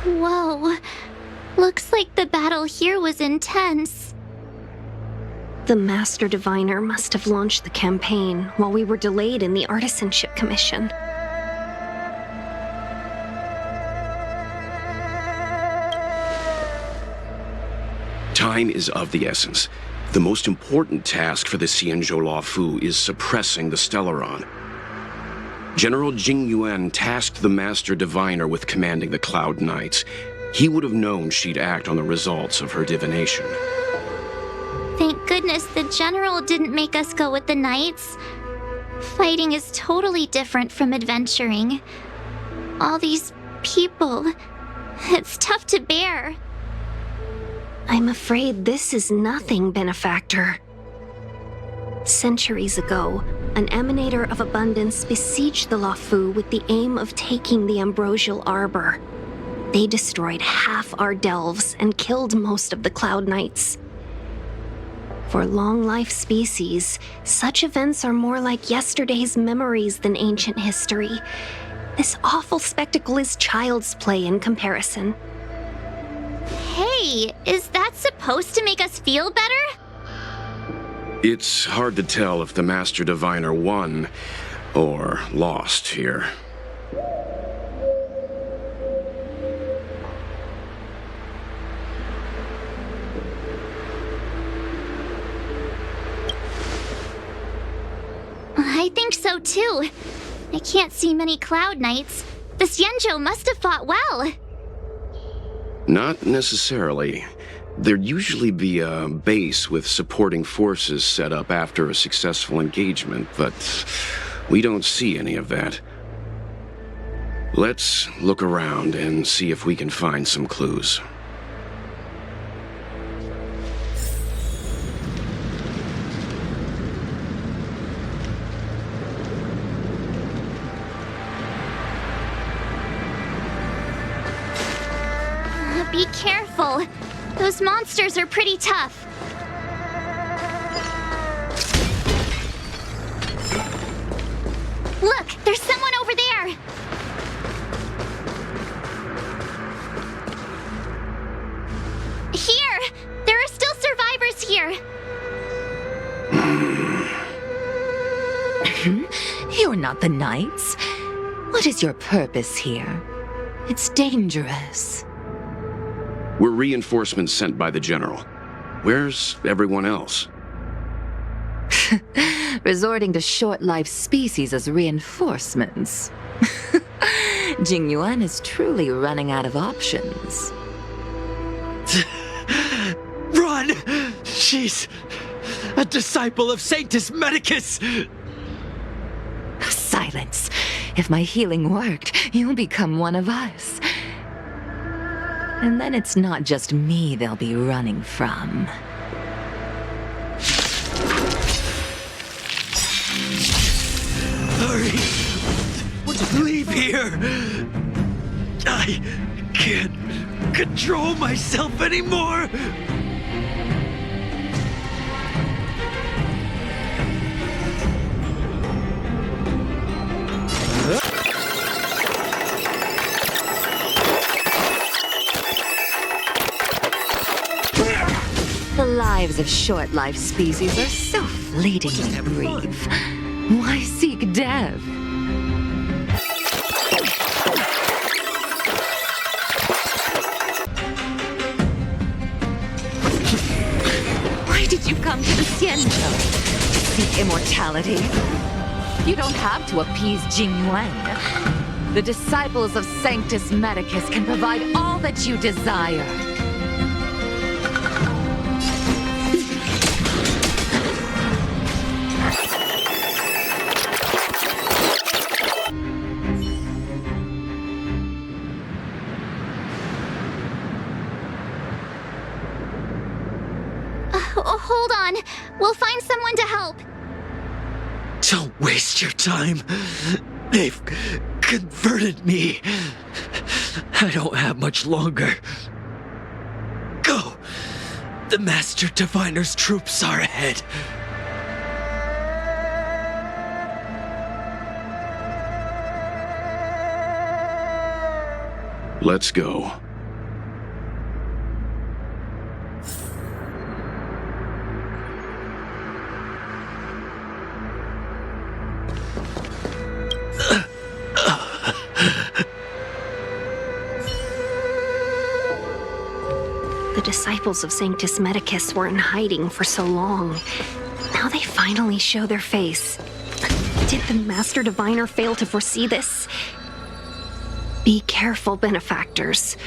Whoa. Looks like the battle here was intense. The Master Diviner must have launched the campaign while we were delayed in the Artisanship Commission. Time is of the essence. The most important task for the Xianzhou Luofu is suppressing the Stellaron. General Jing Yuan tasked the Master Diviner with commanding the Cloud Knights. He would have known she'd act on the results of her divination. Thank goodness the General didn't make us go with the Knights. Fighting is totally different from adventuring. All these people, it's tough to bear. I'm afraid this is nothing, Benefactor. Centuries ago, an Emanator of Abundance besieged the Luofu with the aim of taking the Ambrosial Arbor. They destroyed half our delves and killed most of the Cloud Knights. For long-life species, such events are more like yesterday's memories than ancient history. This awful spectacle is child's play in comparison. Hey, is that supposed to make us feel better? It's hard to tell if the Master Diviner won or lost here. I think so too. I can't see many Cloud Knights. The Xianzhou must have fought well. Not necessarily. There'd usually be a base with supporting forces set up after a successful engagement, but we don't see any of that. Let's look around and see if we can find some clues. Be careful. Those monsters are pretty tough. Look, there's someone over there. Here! There are still survivors here. You're not the Knights. What is your purpose here? It's dangerous. We're reinforcements sent by the General. Where's everyone else? Resorting to short-lived species as reinforcements. Jing Yuan is truly running out of options. Run! She's a disciple of Sanctus Medicus! Silence. If my healing worked, you'll become one of us. And then it's not just me they'll be running from. Hurry! Leave here! I can't control myself anymore! The lives of short-lived species are so fleetingly brief. Why seek death? Why did you come to the Xianzhou? Seek immortality? You don't have to appease Jing Yuan. The disciples of Sanctus Medicus can provide all that you desire. Hold on. We'll find someone to help. Don't waste your time. They've converted me. I don't have much longer. Go! The Master Diviner's troops are ahead. Let's go. the disciples of Sanctus Medicus were in hiding for so long. Now they finally show their face. Did the Master Diviner fail to foresee this? Be careful, benefactors.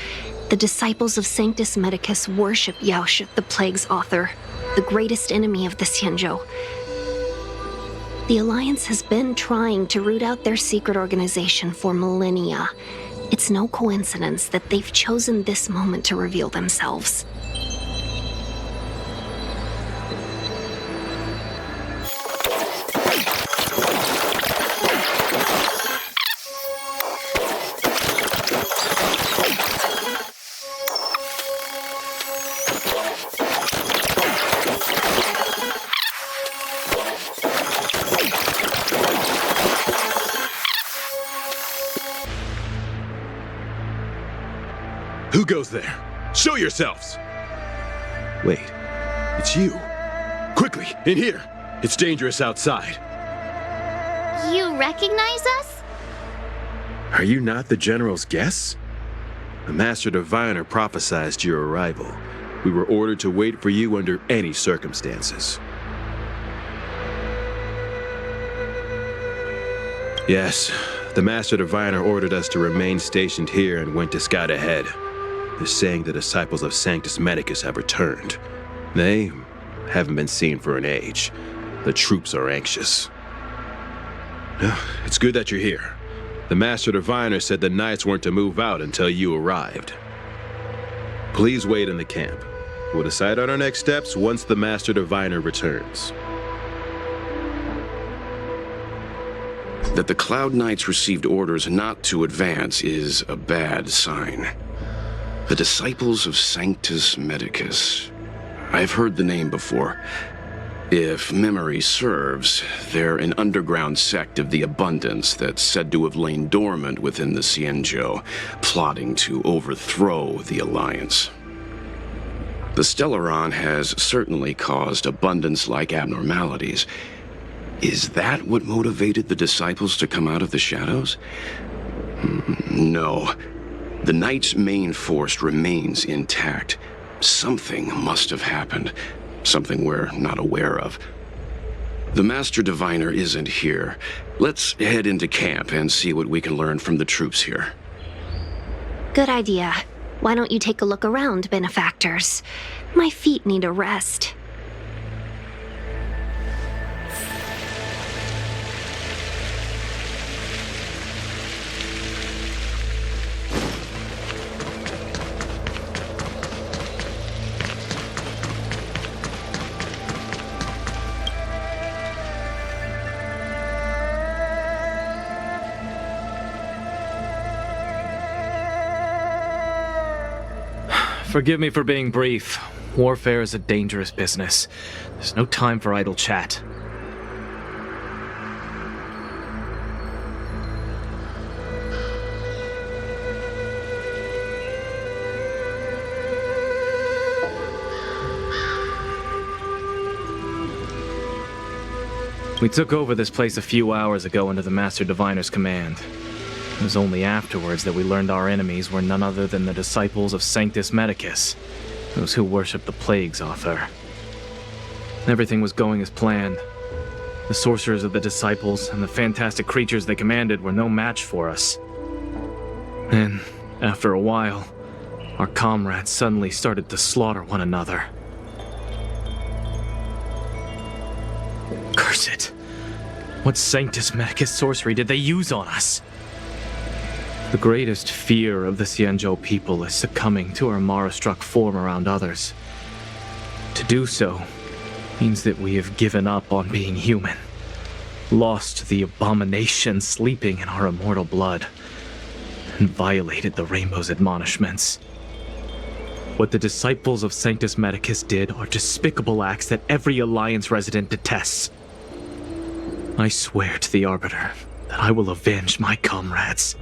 The disciples of Sanctus Medicus worship Yaoshi, the Plague's author, the greatest enemy of the Xianzhou. The Alliance has been trying to root out their secret organization for millennia. It's no coincidence that they've chosen this moment to reveal themselves. Who goes there? Show yourselves! Wait, it's you. Quickly, in here! It's dangerous outside. You recognize us? Are you not the General's guests? The Master Diviner prophesied your arrival. We were ordered to wait for you under any circumstances. Yes, the Master Diviner ordered us to remain stationed here and went to scout ahead. They're saying the disciples of Sanctus Medicus have returned. They haven't been seen for an age. The troops are anxious. It's good that you're here. The Master Diviner said the Knights weren't to move out until you arrived. Please wait in the camp. We'll decide on our next steps once the Master Diviner returns. That the Cloud Knights received orders not to advance is a bad sign. The disciples of Sanctus Medicus. I've heard the name before. If memory serves, they're an underground sect of the Abundance that's said to have lain dormant within the Xianzhou, plotting to overthrow the Alliance. The Stellaron has certainly caused Abundance-like abnormalities. Is that what motivated the disciples to come out of the shadows? No. The Knight's main force remains intact. Something must have happened. Something we're not aware of. The Master Diviner isn't here. Let's head into camp and see what we can learn from the troops here. Good idea. Why don't you take a look around, benefactors? My feet need a rest. Forgive me for being brief. Warfare is a dangerous business. There's no time for idle chat. We took over this place a few hours ago under the Master Diviner's command. It was only afterwards that we learned our enemies were none other than the disciples of Sanctus Medicus, those who worship the Plague's author. Everything was going as planned. The sorcerers of the disciples and the fantastic creatures they commanded were no match for us. Then, after a while, our comrades suddenly started to slaughter one another. Curse it! What Sanctus Medicus sorcery did they use on us? The greatest fear of the Xianzhou people is succumbing to our Mara-struck form around others. To do so means that we have given up on being human, lost the abomination sleeping in our immortal blood, and violated the Rainbow's admonishments. What the disciples of Sanctus Medicus did are despicable acts that every Alliance resident detests. I swear to the Arbiter that I will avenge my comrades.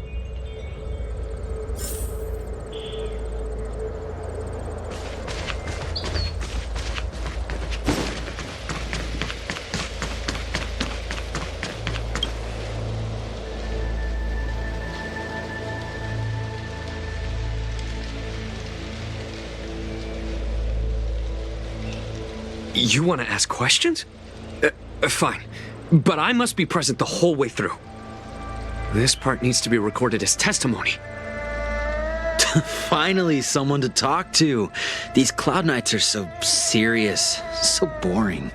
You want to ask questions? Fine. But I must be present the whole way through. This part needs to be recorded as testimony. Finally, someone to talk to. These Cloud Knights are so serious, so boring.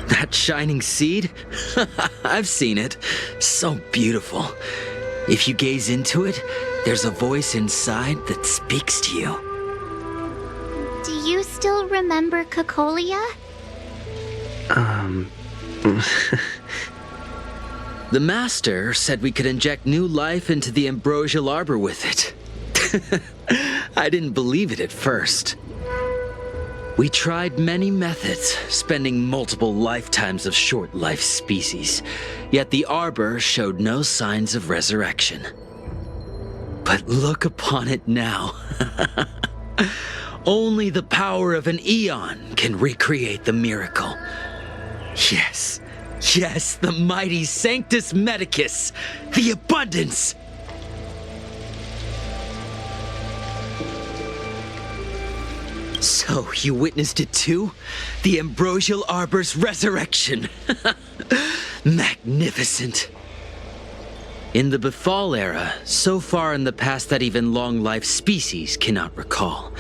That shining seed? I've seen it. So beautiful. If you gaze into it, there's a voice inside that speaks to you. Do you still remember Cocolia? The Master said we could inject new life into the ambrosial arbor with it. I didn't believe it at first. We tried many methods, spending multiple lifetimes of short-life species, yet the arbor showed no signs of resurrection. But look upon it now. Only the power of an eon can recreate the miracle. Yes, yes, the mighty Sanctus Medicus, the abundance! So, you witnessed it too? The ambrosial arbor's resurrection. Magnificent. In the Befall era, so far in the past that even long-life species cannot recall,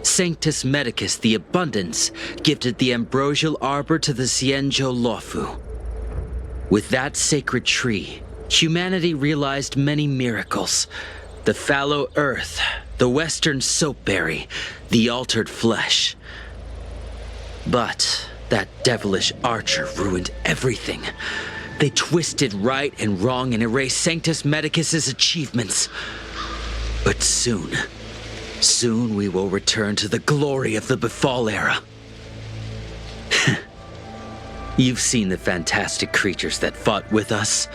Sanctus Medicus the Abundance gifted the ambrosial arbor to the Xianzhou Luofu. With that sacred tree, humanity realized many miracles. The fallow earth, the western soapberry, the altered flesh. But that devilish archer ruined everything. They twisted right and wrong and erased Sanctus Medicus's achievements. But soon we will return to the glory of the Befall era. You've seen the fantastic creatures that fought with us.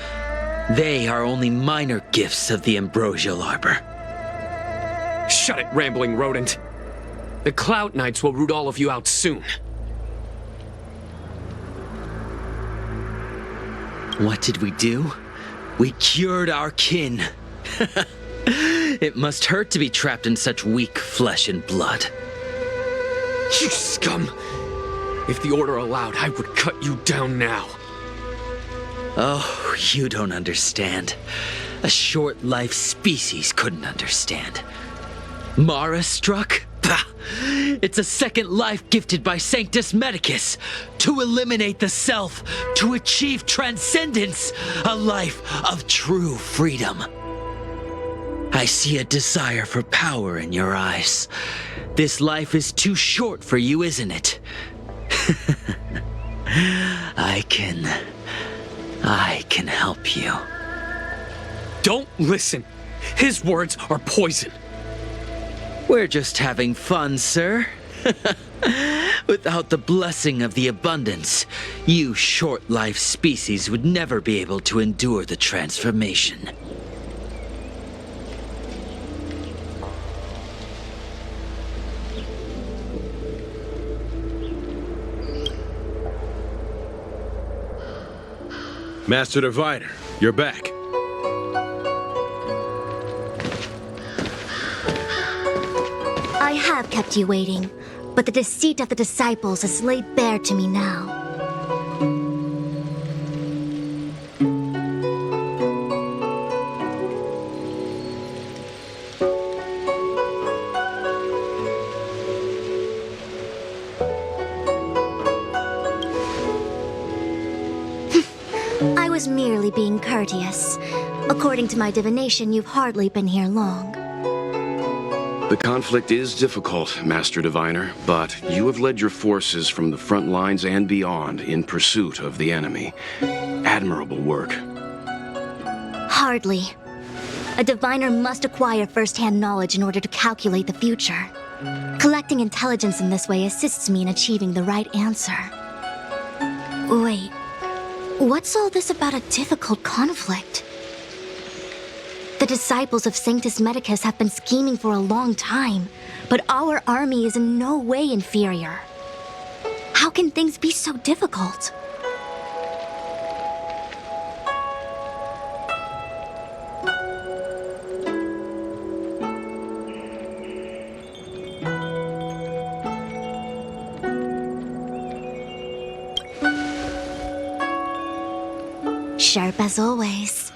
They are only minor gifts of the ambrosial arbor. Shut it, rambling rodent. The Cloud Knights will root all of you out soon. What did we do? We cured our kin. It must hurt to be trapped in such weak flesh and blood. You scum! If the Order allowed, I would cut you down now. Oh, you don't understand. A short-life species couldn't understand. Mara struck? Bah! It's a second life gifted by Sanctus Medicus to eliminate the self, to achieve transcendence, a life of true freedom. I see a desire for power in your eyes. This life is too short for you, isn't it? I can help you. Don't listen. His words are poison. We're just having fun, sir. Without the blessing of the abundance, you short-life species would never be able to endure the transformation. Master Diviner, you're back. I have kept you waiting, but the deceit of the disciples is laid bare to me now. I was merely being courteous. According to my divination, you've hardly been here long. The conflict is difficult, Master Diviner, but you have led your forces from the front lines and beyond in pursuit of the enemy. Admirable work. Hardly. A diviner must acquire first-hand knowledge in order to calculate the future. Collecting intelligence in this way assists me in achieving the right answer. Wait, what's all this about a difficult conflict? The disciples of Sanctus Medicus have been scheming for a long time, but our army is in no way inferior. How can things be so difficult? Sharp as always.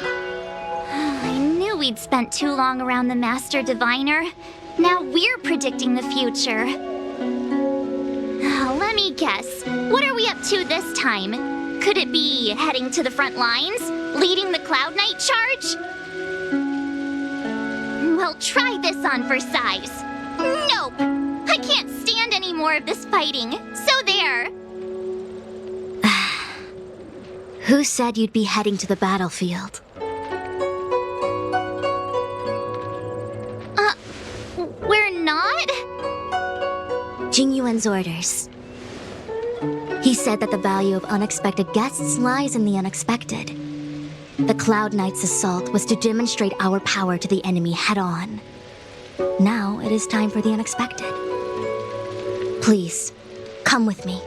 I knew we'd spent too long around the Master Diviner. Now we're predicting the future. Let me guess. What are we up to this time? Could it be heading to the front lines? Leading the Cloud Knight charge? Well, try this on for size. Nope! I can't stand any more of this fighting. So there! Who said you'd be heading to the battlefield? We're not? Jing Yuan's orders. He said that the value of unexpected guests lies in the unexpected. The Cloud Knight's assault was to demonstrate our power to the enemy head-on. Now it is time for the unexpected. Please, come with me.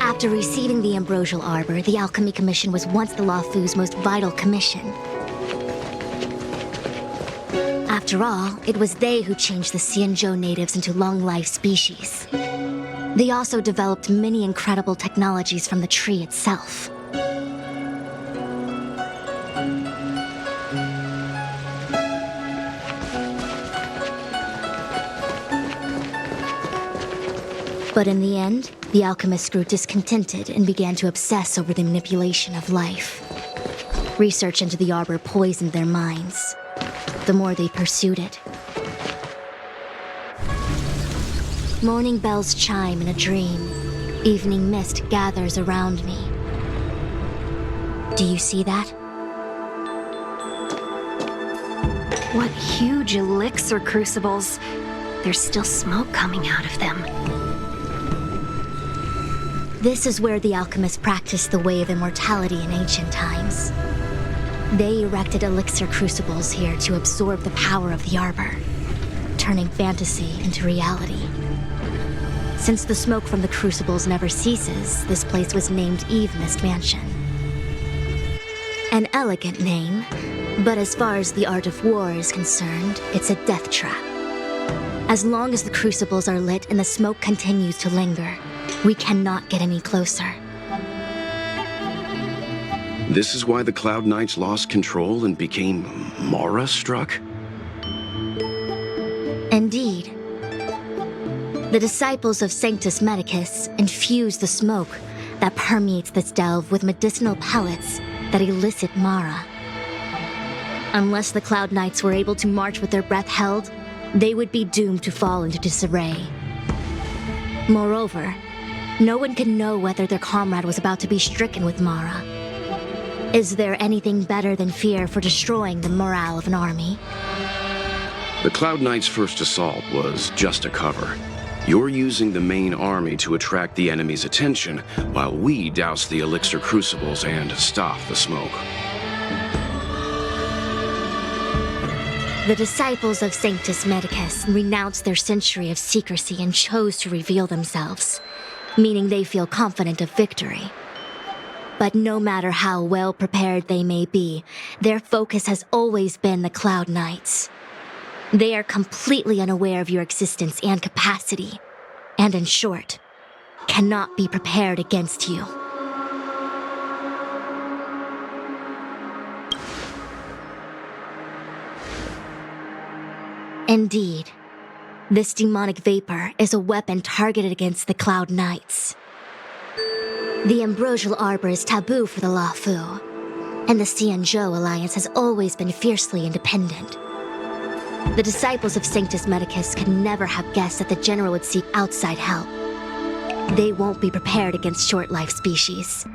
After receiving the Ambrosial Arbor, the Alchemy Commission was once the Luofu's most vital commission. After all, it was they who changed the Xianzhou natives into long-life species. They also developed many incredible technologies from the tree itself. But in the end, the alchemists grew discontented and began to obsess over the manipulation of life. Research into the arbor poisoned their minds. The more they pursued it. Morning bells chime in a dream. Evening mist gathers around me. Do you see that? What huge elixir crucibles. There's still smoke coming out of them. This is where the alchemists practiced the way of immortality in ancient times. They erected elixir crucibles here to absorb the power of the arbor, turning fantasy into reality. Since the smoke from the crucibles never ceases, this place was named Eve Mist Mansion. An elegant name, but as far as the art of war is concerned, it's a death trap. As long as the crucibles are lit and the smoke continues to linger, we cannot get any closer. This is why the Cloud Knights lost control and became Mara-struck? Indeed. The disciples of Sanctus Medicus infuse the smoke that permeates this delve with medicinal pellets that elicit Mara. Unless the Cloud Knights were able to march with their breath held, they would be doomed to fall into disarray. Moreover, no one can know whether their comrade was about to be stricken with Mara. Is there anything better than fear for destroying the morale of an army? The Cloud Knights' first assault was just a cover. You're using the main army to attract the enemy's attention, while we douse the elixir crucibles and stop the smoke. The disciples of Sanctus Medicus renounced their century of secrecy and chose to reveal themselves, meaning they feel confident of victory. But no matter how well prepared they may be, their focus has always been the Cloud Knights. They are completely unaware of your existence and capacity, and in short, cannot be prepared against you. Indeed, this demonic vapor is a weapon targeted against the Cloud Knights. The Ambrosial Arbor is taboo for the Luofu, and the Xianzhou Alliance has always been fiercely independent. The disciples of Sanctus Medicus could never have guessed that the General would seek outside help. They won't be prepared against short-life species.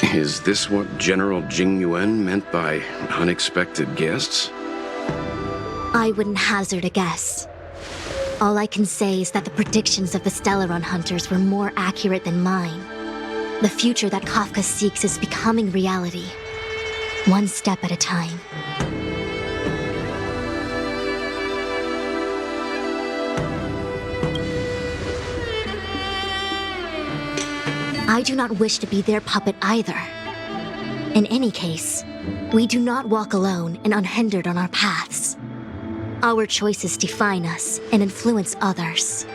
Is this what General Jing Yuan meant by unexpected guests? I wouldn't hazard a guess. All I can say is that the predictions of the Stellaron hunters were more accurate than mine. The future that Kafka seeks is becoming reality, one step at a time. I do not wish to be their puppet either. In any case, we do not walk alone and unhindered on our paths. Our choices define us and influence others.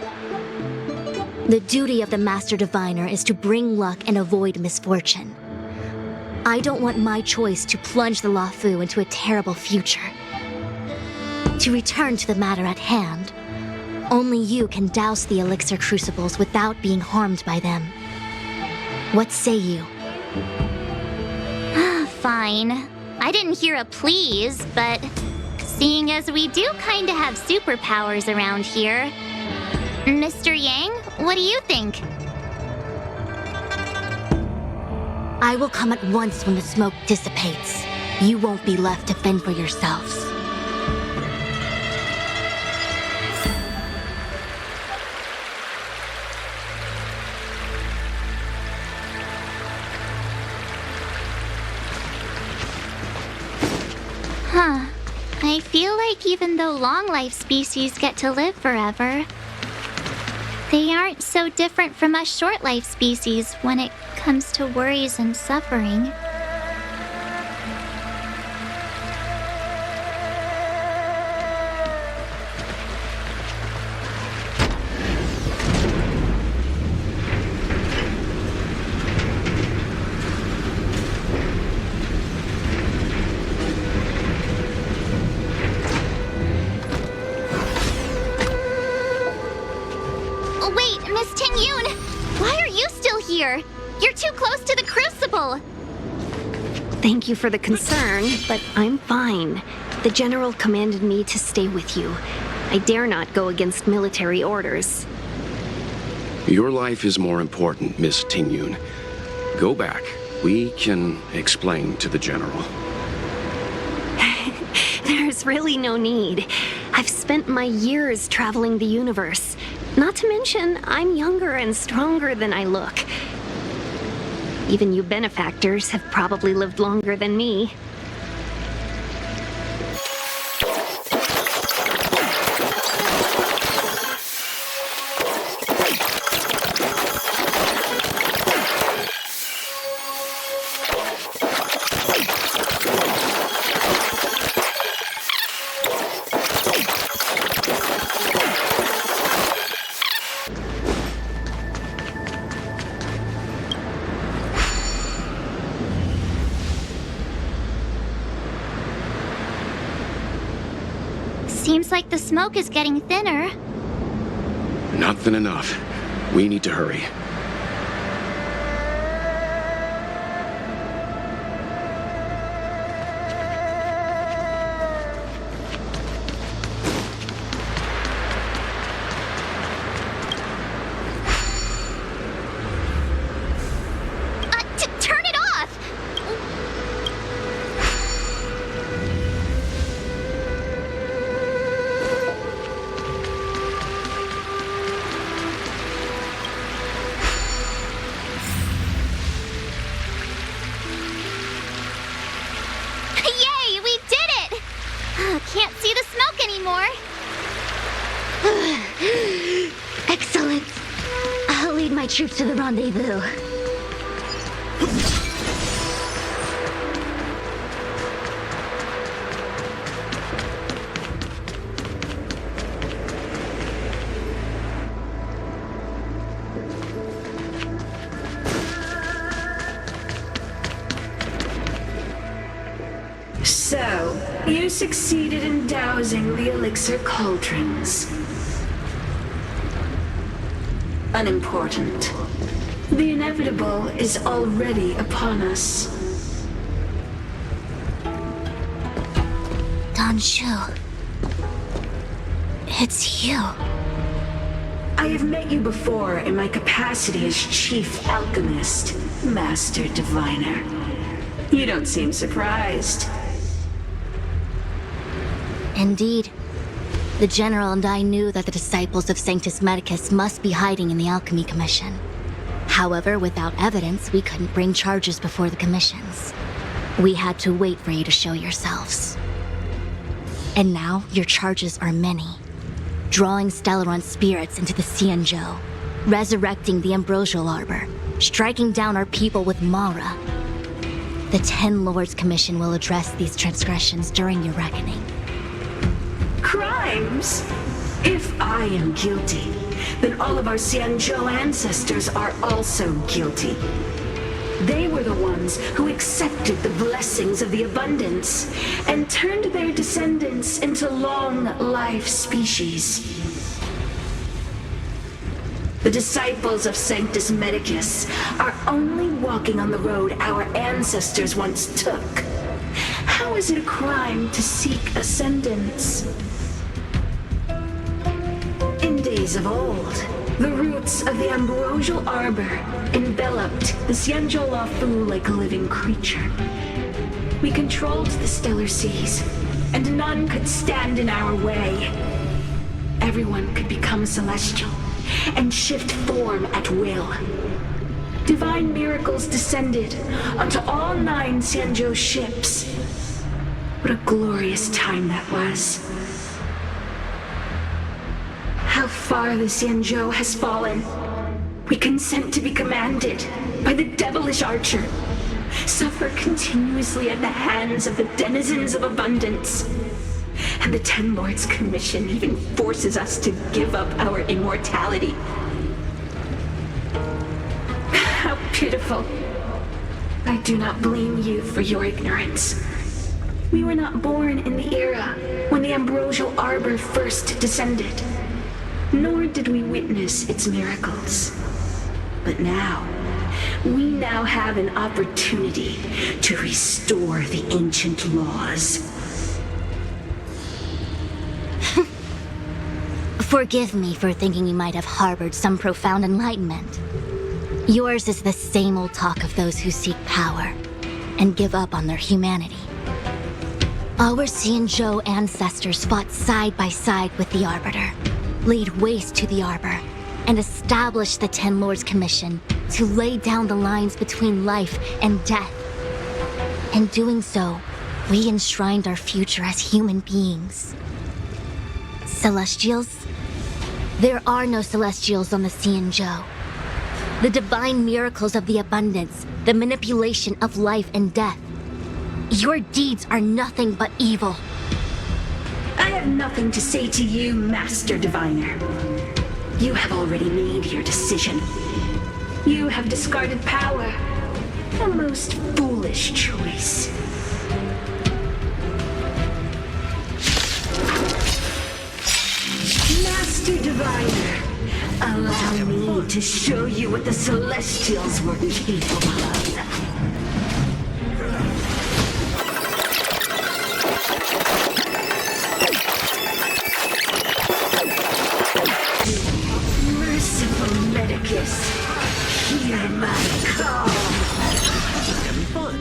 The duty of the Master Diviner is to bring luck and avoid misfortune. I don't want my choice to plunge the Luofu into a terrible future. To return to the matter at hand, only you can douse the elixir crucibles without being harmed by them. What say you? Fine. I didn't hear a please, but seeing as we do kinda have superpowers around here, Mr. Yang, what do you think? I will come at once when the smoke dissipates. You won't be left to fend for yourselves. Huh. I feel like even though long-life species get to live forever, they aren't so different from us short-life species when it comes to worries and suffering. Wait, Miss Ting-Yun! Why are you still here? You're too close to the crucible! Thank you for the concern, but I'm fine. The General commanded me to stay with you. I dare not go against military orders. Your life is more important, Miss Ting-Yun. Go back. We can explain to the General. There's really no need. I've spent my years traveling the universe. Not to mention, I'm younger and stronger than I look. Even you benefactors have probably lived longer than me. Seems like the smoke is getting thinner. Not thin enough. We need to hurry. Turn it off! Yay, we did it! Can't see the smoke anymore. Excellent. I'll lead my troops to the rendezvous. So, you succeeded in dousing the elixir cauldrons. Unimportant. The inevitable is already upon us. Danshu. It's you. I have met you before in my capacity as Chief Alchemist, Master Diviner. You don't seem surprised. Indeed. The General and I knew that the disciples of Sanctus Medicus must be hiding in the Alchemy Commission. However, without evidence, we couldn't bring charges before the commissions. We had to wait for you to show yourselves. And now, your charges are many. Drawing Stellaron spirits into the Xianzhou, resurrecting the Ambrosial Arbor, striking down our people with Mara. The Ten Lords Commission will address these transgressions during your reckoning. Crimes? If I am guilty, then all of our Xianzhou ancestors are also guilty. They were the ones who accepted the blessings of the abundance and turned their descendants into long-life species. The disciples of Sanctus Medicus are only walking on the road our ancestors once took. How is it a crime to seek ascendance? In days of old, the roots of the ambrosial arbor enveloped the Xianzhou Lafu like a living creature. We controlled the stellar seas, and none could stand in our way. Everyone could become celestial and shift form at will. Divine miracles descended onto all 9 Xianzhou ships. What a glorious time that was. How far the Xianzhou has fallen. We consent to be commanded by the devilish archer. Suffer continuously at the hands of the denizens of abundance. And the Ten Lords' Commission even forces us to give up our immortality. How pitiful. I do not blame you for your ignorance. We were not born in the era when the ambrosial arbor first descended, nor did we witness its miracles. But now, we now have an opportunity to restore the ancient laws. Forgive me for thinking you might have harbored some profound enlightenment. Yours is the same old talk of those who seek power and give up on their humanity. Our Xianzhou ancestors fought side by side with the Arbiter, laid waste to the Arbor, and established the Ten Lords' Commission to lay down the lines between life and death. In doing so, we enshrined our future as human beings. Celestials? There are no Celestials on the Xianzhou. The divine miracles of the abundance, the manipulation of life and death. Your deeds are nothing but evil. I have nothing to say to you, Master Diviner. You have already made your decision. You have discarded power. A most foolish choice. Master Diviner, allow me to show you what the Celestials were capable of. Merciful Medicus, hear my call. Having fun.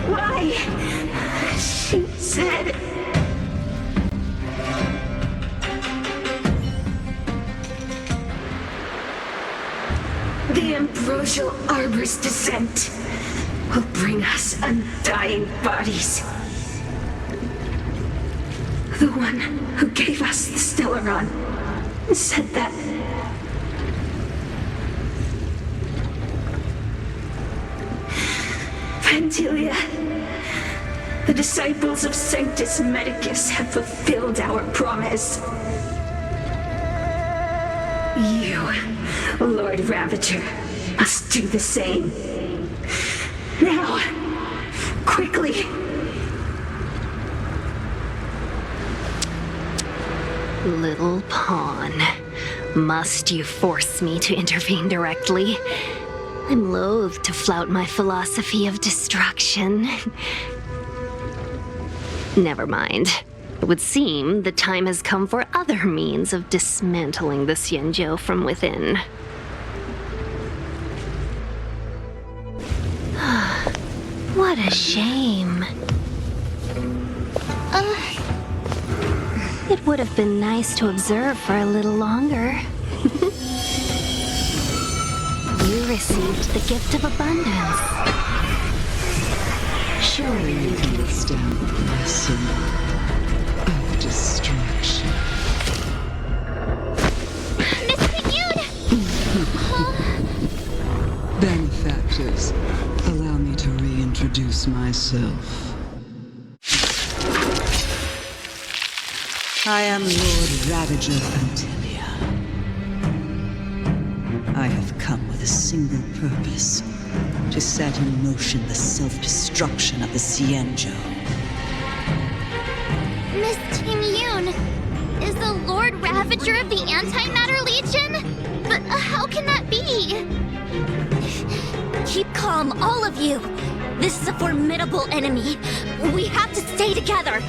Why? She said... The ambrosial arbor's descent will bring us undying bodies. The one who gave us the Stellaron said that... Pantilia, the disciples of Sanctus Medicus have fulfilled our promise. You, Lord Ravager, must do the same. Now, quickly. Little pawn. Must you force me to intervene directly? I'm loath to flout my philosophy of destruction. Never mind. It would seem the time has come for other means of dismantling the Xianzhou from within. What a shame. It would have been nice to observe for a little longer. You received the gift of abundance. Surely you can withstand my sin. introduce myself. I am Lord Ravager Fantilia. I have come with a single purpose, to set in motion the self-destruction of the Xianzhou. Miss Ting-Yun is the Lord Ravager of the Antimatter Legion? But how can that be? Keep calm, all of you. This is a formidable enemy. We have to stay together.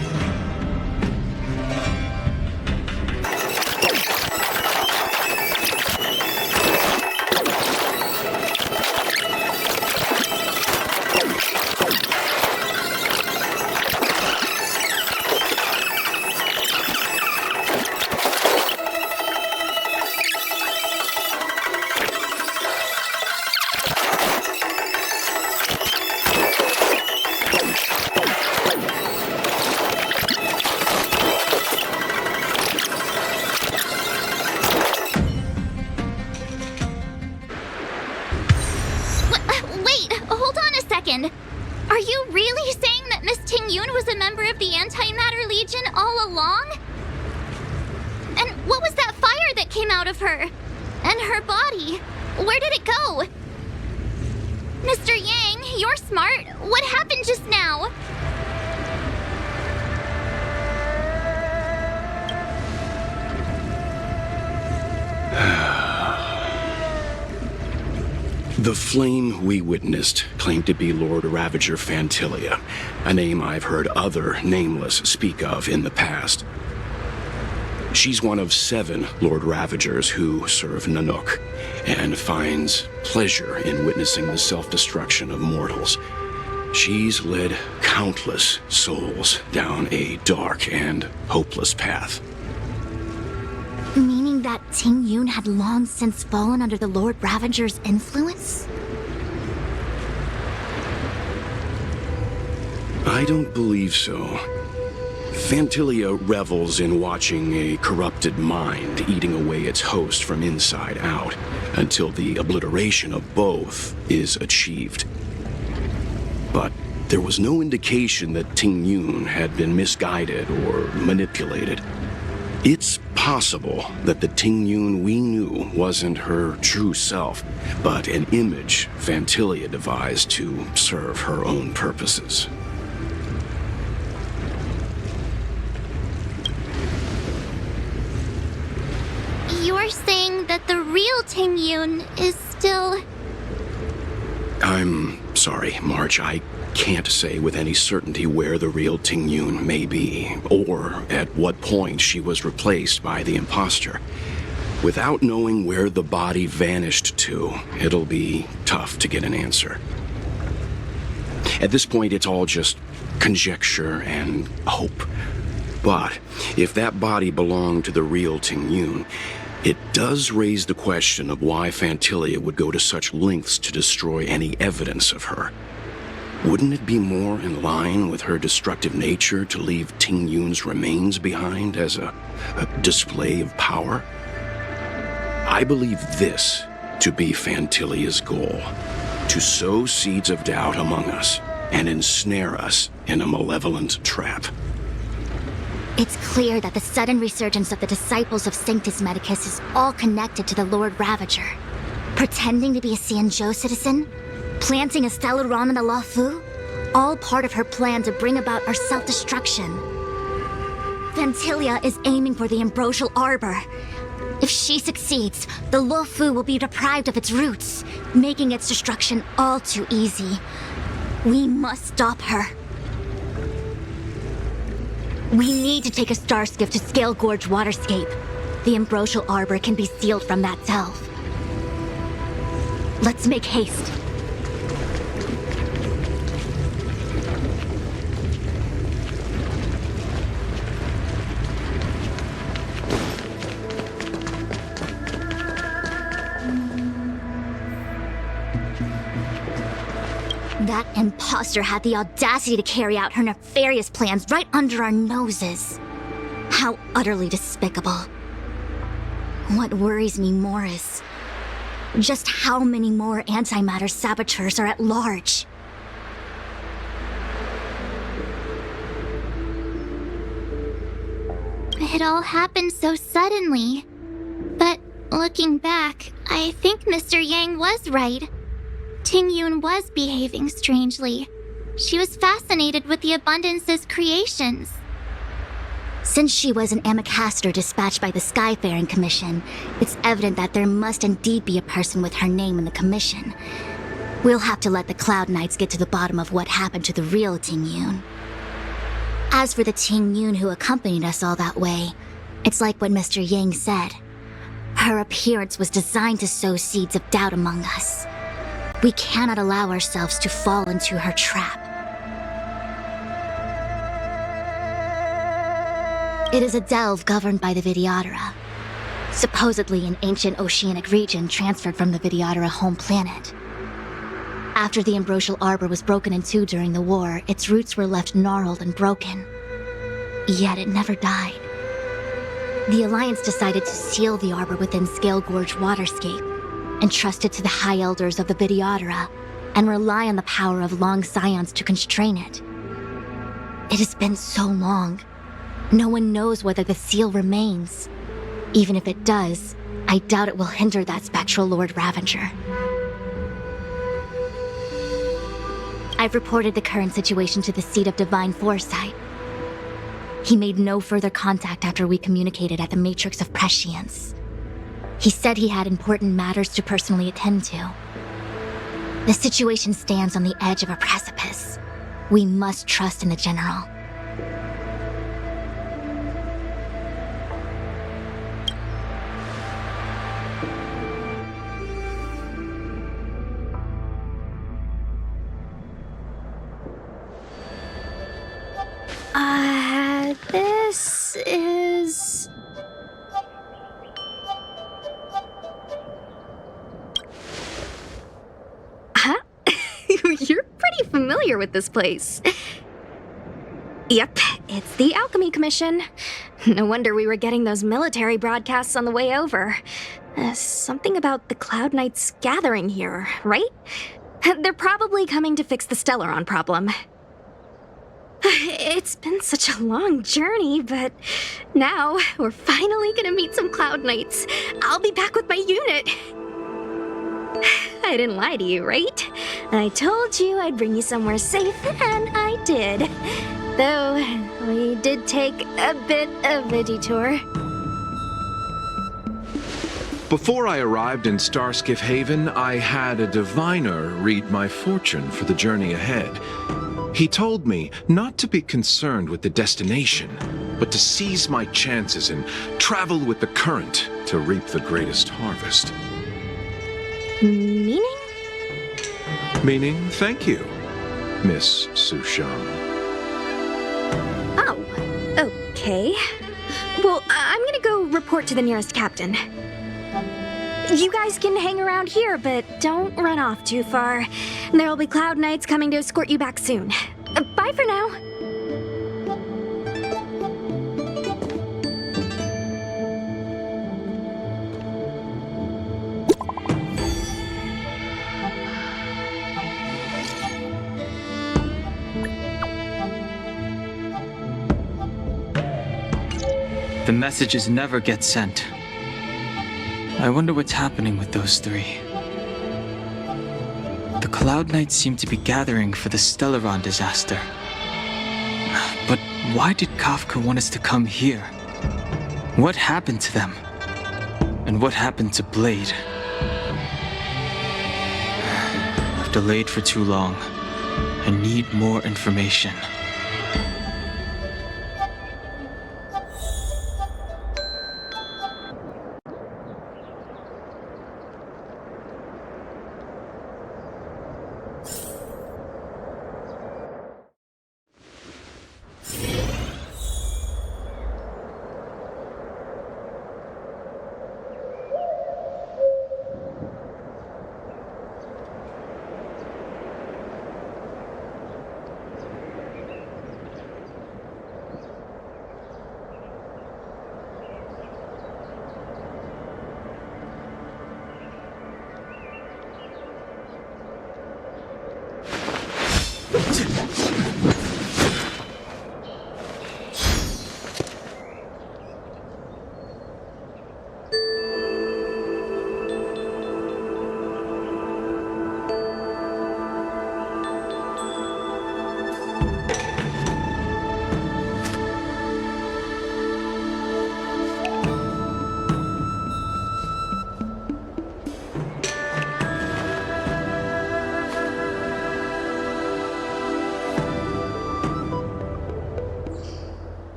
Are you really saying that Miss Ting-Yun was a member of the Antimatter Legion all along? And what was that fire that came out of her? And her body? Where did it go? Mr. Yang, you're smart. What happened just now? The flame we witnessed claimed to be Lord Ravager Fantilia, a name I've heard other Nameless speak of in the past. She's one of 7 Lord Ravagers who serve Nanook, and finds pleasure in witnessing the self-destruction of mortals. She's led countless souls down a dark and hopeless path. Meaning that Ting-Yun had long since fallen under the Lord Ravager's influence? I don't believe so. Fantilia revels in watching a corrupted mind eating away its host from inside out, until the obliteration of both is achieved. But there was no indication that Ting-Yun had been misguided or manipulated. It's possible that the Ting-Yun we knew wasn't her true self, but an image Fantilia devised to serve her own purposes. You're saying that the real Ting-Yun is still... I'm sorry, March. I can't say with any certainty where the real Ting-Yun may be, or at what point she was replaced by the imposter. Without knowing where the body vanished to, it'll be tough to get an answer. At this point, it's all just conjecture and hope. But if that body belonged to the real Ting-Yun, it does raise the question of why Fantilia would go to such lengths to destroy any evidence of her. Wouldn't it be more in line with her destructive nature to leave Ting-Yun's remains behind as a display of power? I believe this to be Fantilia's goal: to sow seeds of doubt among us and ensnare us in a malevolent trap. It's clear that the sudden resurgence of the disciples of Sanctus Medicus is all connected to the Lord Ravager. Pretending to be a Xianzhou citizen, planting a Stellaron in the Luofu, all part of her plan to bring about our self-destruction. Fantilia is aiming for the Ambrosial Arbor. If she succeeds, the Luofu will be deprived of its roots, making its destruction all too easy. We must stop her. We need to take a star skiff to Scale Gorge Waterscape. The Ambrosial Arbor can be sealed from that delve. Let's make haste. That imposter had the audacity to carry out her nefarious plans right under our noses. How utterly despicable. What worries me more is just how many more antimatter saboteurs are at large. It all happened so suddenly. But looking back, I think Mr. Yang was right. Ting Yun was behaving strangely. She was fascinated with the Abundance's creations. Since she was an Amicastor dispatched by the Skyfaring Commission, it's evident that there must indeed be a person with her name in the commission. We'll have to let the Cloud Knights get to the bottom of what happened to the real Ting Yun. As for the Ting Yun who accompanied us all that way, it's like what Mr. Yang said. Her appearance was designed to sow seeds of doubt among us. We cannot allow ourselves to fall into her trap. It is a delve governed by the Vidyadhara, supposedly an ancient oceanic region transferred from the Vidyadhara home planet. After the Ambrosial Arbor was broken in two during the war, its roots were left gnarled and broken. Yet it never died. The Alliance decided to seal the arbor within Scale Gorge Waterscape, entrust it to the High Elders of the Vidyadhara, and rely on the power of Long Scions to constrain it. It has been so long. No one knows whether the seal remains. Even if it does, I doubt it will hinder that spectral Lord Ravager. I've reported the current situation to the Seat of Divine Foresight. He made no further contact after we communicated at the Matrix of Prescience. He said he had important matters to personally attend to. The situation stands on the edge of a precipice. We must trust in the General. This is... Huh? You're pretty familiar with this place. Yep, it's the Alchemy Commission. No wonder we were getting those military broadcasts on the way over. Something about the Cloud Knights gathering here, right? They're probably coming to fix the Stellaron problem. It's been such a long journey, but now we're finally gonna meet some Cloud Knights. I'll be back with my unit. I didn't lie to you, right? I told you I'd bring you somewhere safe, and I did. Though, we did take a bit of a detour. Before I arrived in Starskiff Haven, I had a diviner read my fortune for the journey ahead. He told me not to be concerned with the destination, but to seize my chances and travel with the current to reap the greatest harvest. Meaning? Meaning, thank you, Miss Sushang. Oh, okay. Well, I'm gonna go report to the nearest captain. You guys can hang around here, but don't run off too far. There'll be Cloud Knights coming to escort you back soon. Bye for now. The messages never get sent. I wonder what's happening with those three. The Cloud Knights seem to be gathering for the Stellaron disaster. But why did Kafka want us to come here? What happened to them? And what happened to Blade? I've delayed for too long. I need more information.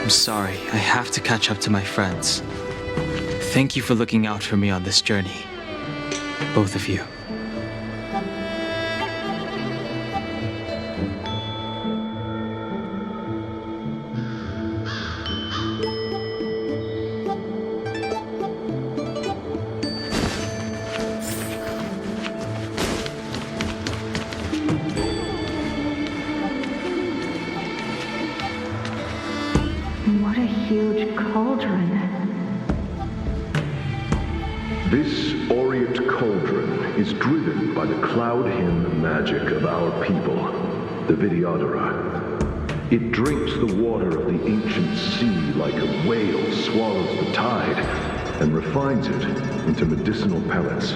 I'm sorry. I have to catch up to my friends. Thank you for looking out for me on this journey. Both of you. What a huge cauldron. This aureate cauldron is driven by the cloud hymn magic of our people, the Vidyadhara. It drinks the water of the ancient sea like a whale swallows the tide and refines it into medicinal pellets.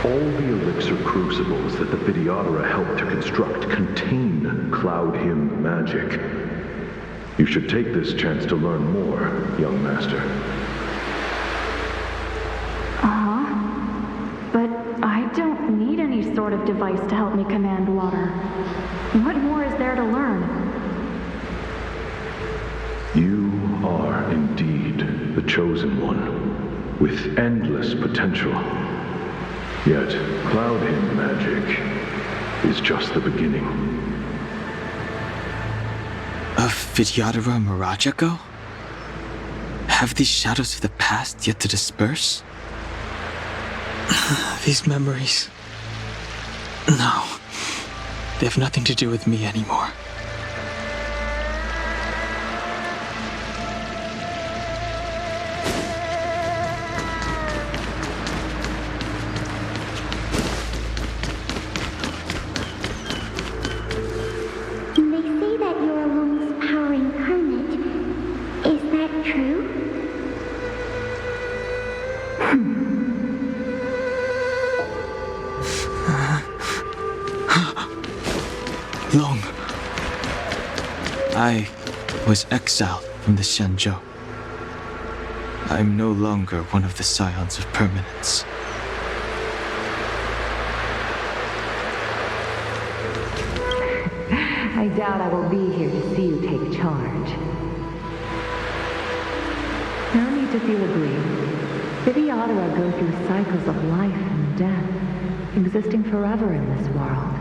All the elixir crucibles that the Vidyadhara helped to construct contain cloud hymn magic. You should take this chance to learn more, young master. But I don't need any sort of device to help me command water. What more is there to learn? You are indeed the chosen one, with endless potential. Yet, cloud hymn magic is just the beginning. Of Vidyadhara Mirajago? Have these shadows of the past yet to disperse? These memories... No. They have nothing to do with me anymore. They say that you're a most power incarnate. Is that true? Long. I was exiled from the Xianzhou. I'm no longer one of the Scions of Permanence. I doubt I will be here to see you take charge. No need to feel aggrieved. Vidyadhara go through cycles of life and death, existing forever in this world.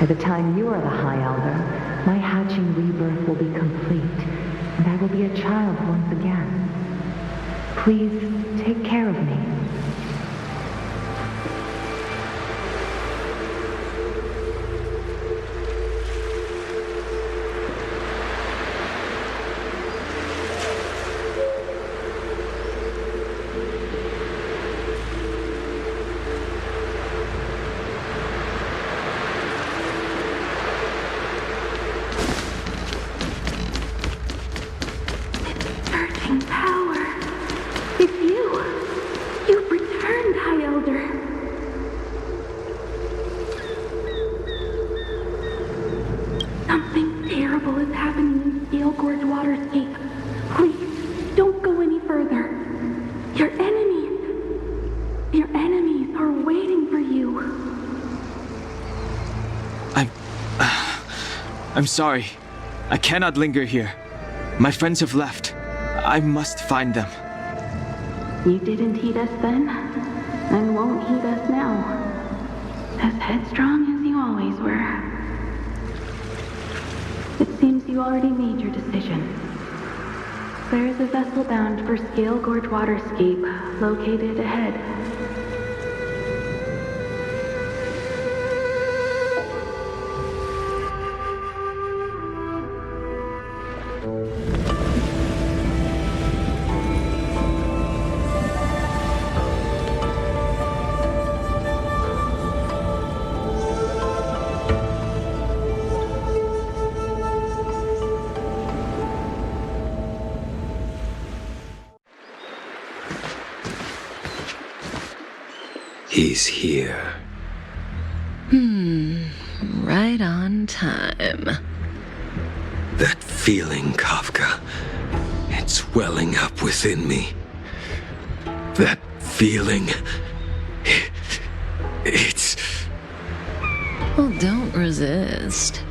By the time you are the High Elder, my hatching rebirth will be complete, and I will be a child once again. Please take care of me. Scale Gorge Waterscape. Please, don't go any further. Your enemies are waiting for you. I'm sorry. I cannot linger here. My friends have left. I must find them. You didn't heed us then, and won't heed us now. As headstrong as you always were. It seems you already made your decision. There is a vessel bound for Scale Gorge Waterscape, located ahead. He's here. Right on time. That feeling, Kafka. It's welling up within me. That feeling. It's... Well, don't resist.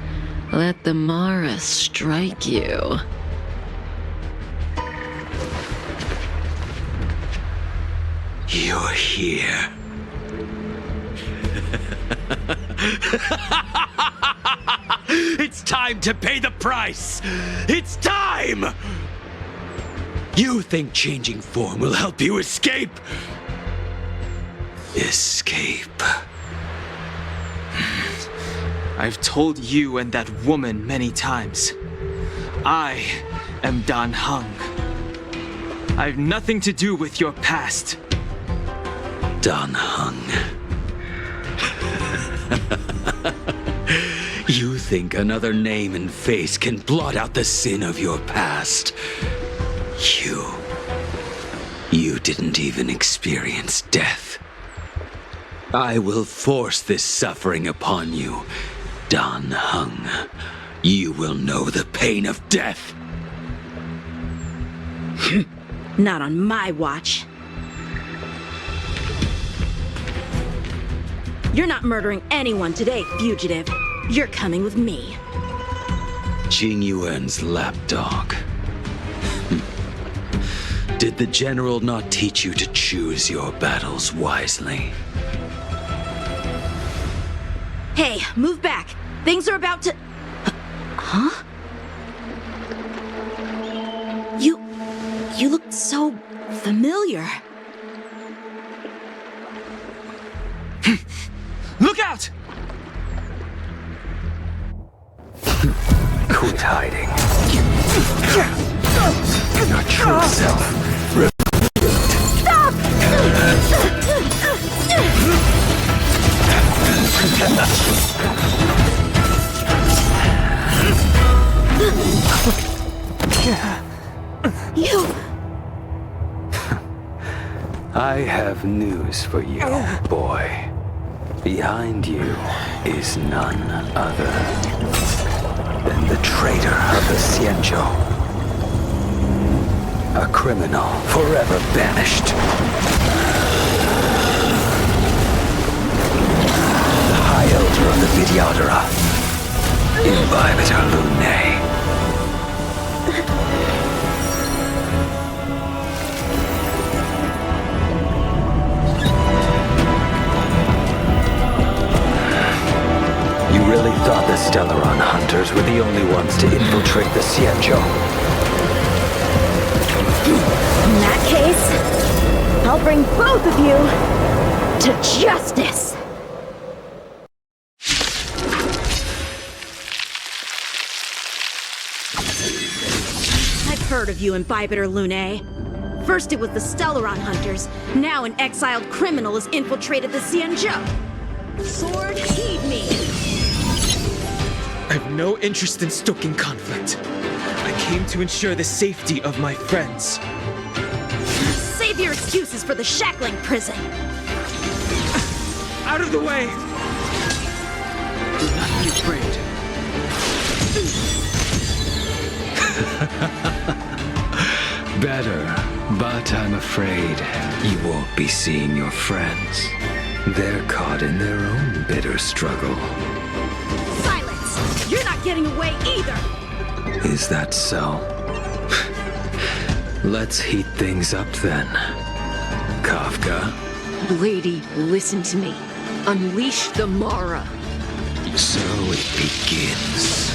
Let the Mara strike you. You're here. It's time to pay the price! It's time! You think changing form will help you escape? Escape. I've told you and that woman many times. I am Dan Heng. I have nothing to do with your past. Dan Heng. You think another name and face can blot out the sin of your past? You didn't even experience death. I will force this suffering upon you, Dan Heng. You will know the pain of death. Not on my watch. You're not murdering anyone today, fugitive. You're coming with me. Jing Yuan's lapdog. Did the general not teach you to choose your battles wisely? Hey, move back. Things are about to... Huh? You look so familiar. Look out! Quit hiding. Your true self. You... I have news for you, boy. Behind you is none other than the traitor of the Xianzhou. A criminal forever banished. The High Elder of the Vidyadhara. Imbibitor Lunae. You really thought the Stellaron hunters were the only ones to infiltrate the Xianzhou? In that case, I'll bring both of you to justice! I've heard of you, Imbibitor Lunae. First it was the Stellaron hunters, now an exiled criminal has infiltrated the Xianzhou. Sword, heed me! I have no interest in stoking conflict. I came to ensure the safety of my friends. Save your excuses for the shackling prison! Out of the way! Do not be afraid. Better, but I'm afraid you won't be seeing your friends. They're caught in their own bitter struggle. Silence! You're not getting away either! Is that so? Let's heat things up then. Kafka? Lady, listen to me. Unleash the Mara. So it begins.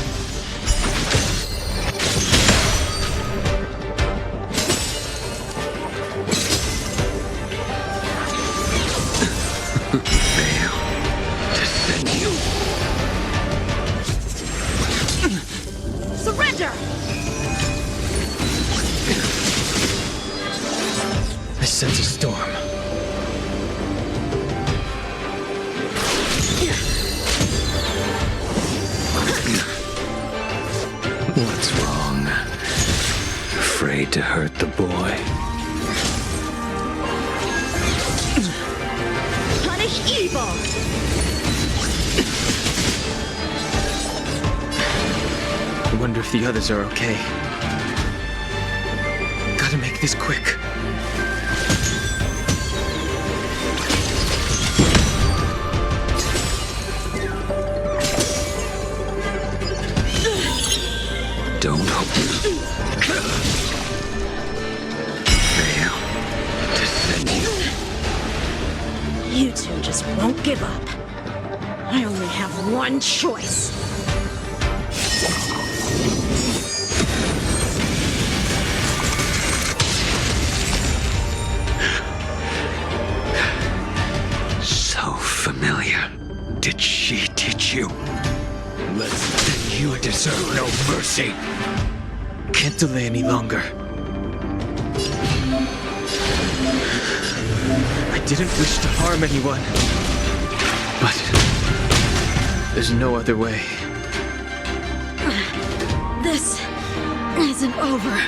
Fail to send you. Surrender! I sense a storm. What's wrong? Afraid to hurt the boy? Punish evil! I wonder if the others are okay. Gotta make this quick. Don't hope. Fail to send you. You two just won't give up. I only have one choice. So familiar. Did she teach you? Then you deserve no mercy. Can't delay any longer. I didn't wish to harm anyone. But there's no other way. This isn't over.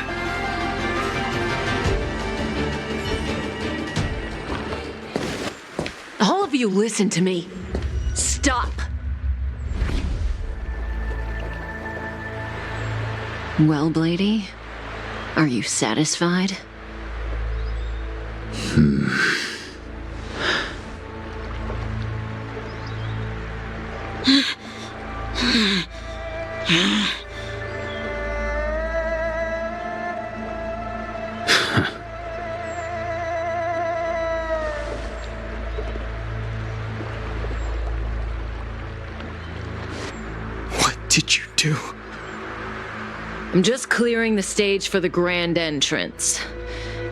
All of you listen to me. Stop. Well, Blady, are you satisfied? What did you do? I'm just clearing the stage for the grand entrance.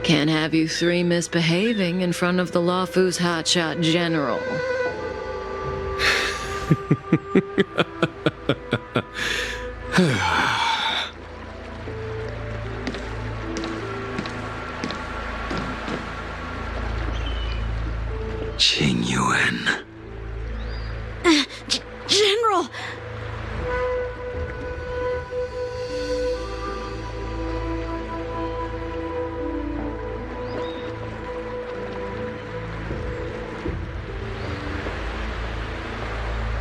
Can't have you three misbehaving in front of the Lafu's hotshot general. Qing Yuan. General!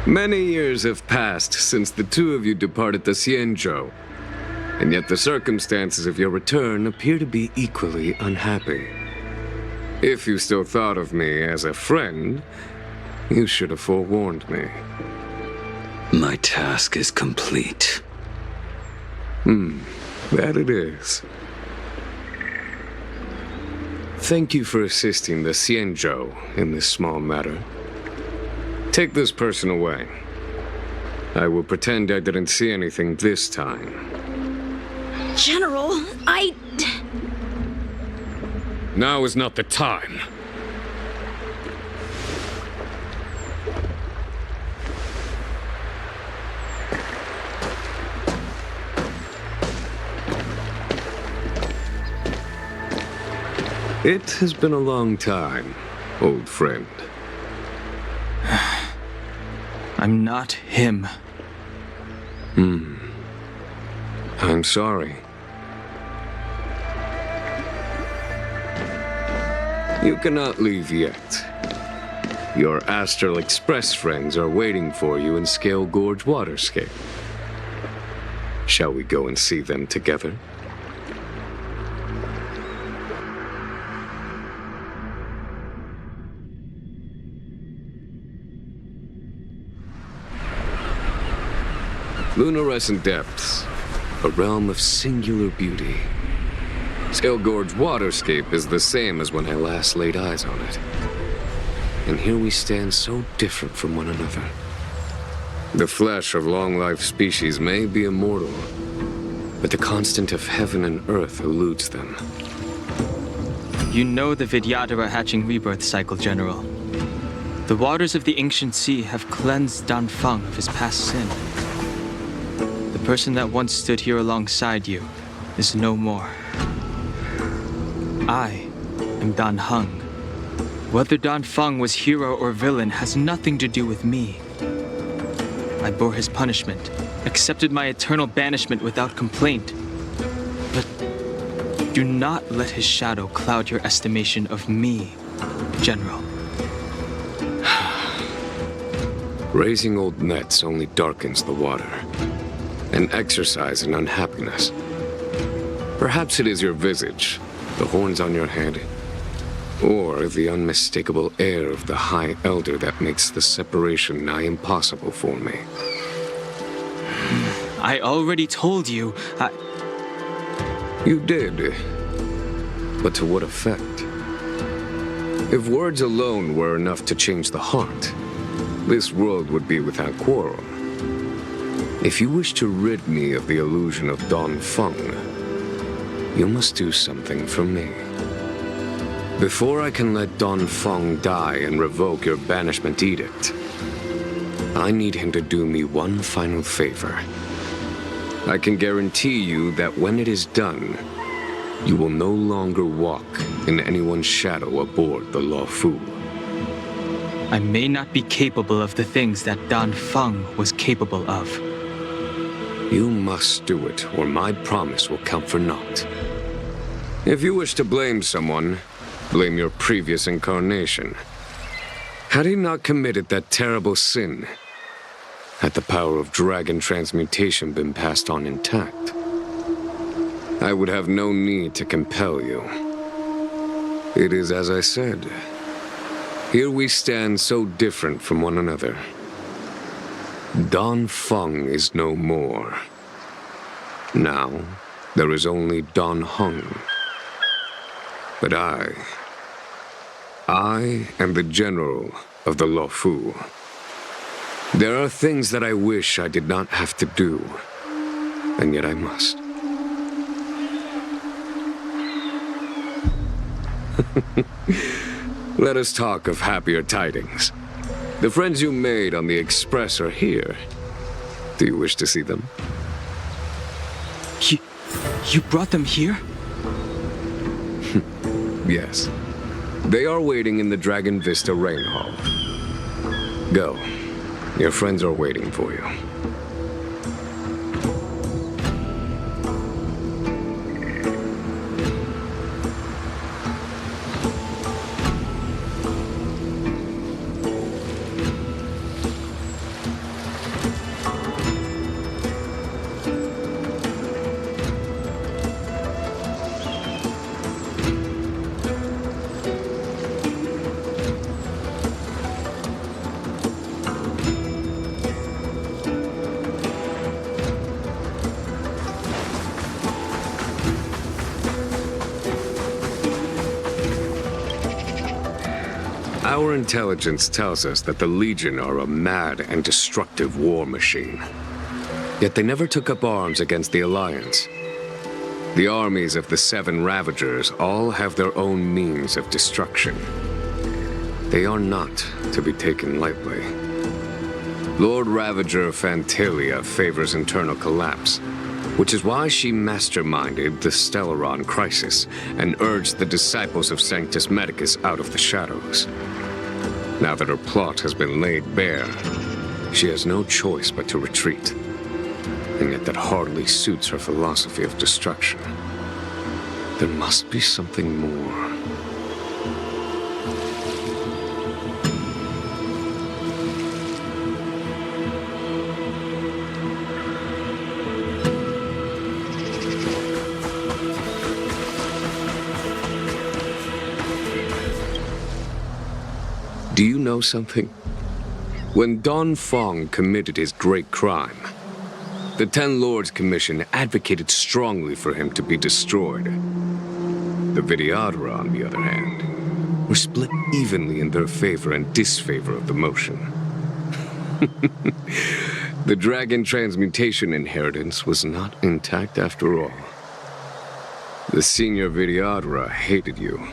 Many years have passed since the two of you departed the Xianzhou, and yet the circumstances of your return appear to be equally unhappy. If you still thought of me as a friend, you should have forewarned me. My task is complete. That it is. Thank you for assisting the Xianzhou in this small matter. Take this person away. I will pretend I didn't see anything this time. General, Now is not the time. It has been a long time, old friend. I'm not him. I'm sorry. You cannot leave yet. Your Astral Express friends are waiting for you in Scale Gorge Waterscape. Shall we go and see them together? Luminescent depths, a realm of singular beauty. Sailgorge's waterscape is the same as when I last laid eyes on it. And here we stand so different from one another. The flesh of long-lived species may be immortal, but the constant of heaven and earth eludes them. You know the Vidyadhara hatching rebirth cycle, General. The waters of the ancient sea have cleansed Danfeng of his past sin. The person that once stood here alongside you is no more. I am Dan Heng. Whether Danfeng was hero or villain has nothing to do with me. I bore his punishment, accepted my eternal banishment without complaint. But do not let his shadow cloud your estimation of me, General. Raising old nets only darkens the water, an exercise in unhappiness. Perhaps it is your visage, the horns on your head, or the unmistakable air of the High Elder that makes the separation nigh impossible for me. I already told you, You did, but to what effect? If words alone were enough to change the heart, this world would be without quarrel. If you wish to rid me of the illusion of Danfeng, you must do something for me. Before I can let Danfeng die and revoke your banishment edict, I need him to do me one final favor. I can guarantee you that when it is done, you will no longer walk in anyone's shadow aboard the Luofu. I may not be capable of the things that Danfeng was capable of. You must do it, or my promise will count for naught. If you wish to blame someone, blame your previous incarnation. Had he not committed that terrible sin, had the power of dragon transmutation been passed on intact, I would have no need to compel you. It is as I said. Here we stand so different from one another. Danfeng is no more. Now, there is only Dan Heng. But I am the general of the Luofu. There are things that I wish I did not have to do, and yet I must. Let us talk of happier tidings. The friends you made on the Express are here. Do you wish to see them? You brought them here? Yes. They are waiting in the Dragon Vista Rain Hall. Go. Your friends are waiting for you. Our intelligence tells us that the Legion are a mad and destructive war machine. Yet they never took up arms against the Alliance. The armies of the Seven Ravagers all have their own means of destruction. They are not to be taken lightly. Lord Ravager Fantalia favors internal collapse, which is why she masterminded the Stellaron crisis and urged the disciples of Sanctus Medicus out of the shadows. Now that her plot has been laid bare, she has no choice but to retreat. And yet that hardly suits her philosophy of destruction. There must be something more. Do you know something? When Danfeng committed his great crime, The Ten Lords Commission advocated strongly for him to be destroyed. The Vidyadhara, on the other hand, were split evenly in their favor and disfavor of the motion. The dragon transmutation inheritance was not intact after all. The senior Vidyadhara hated you,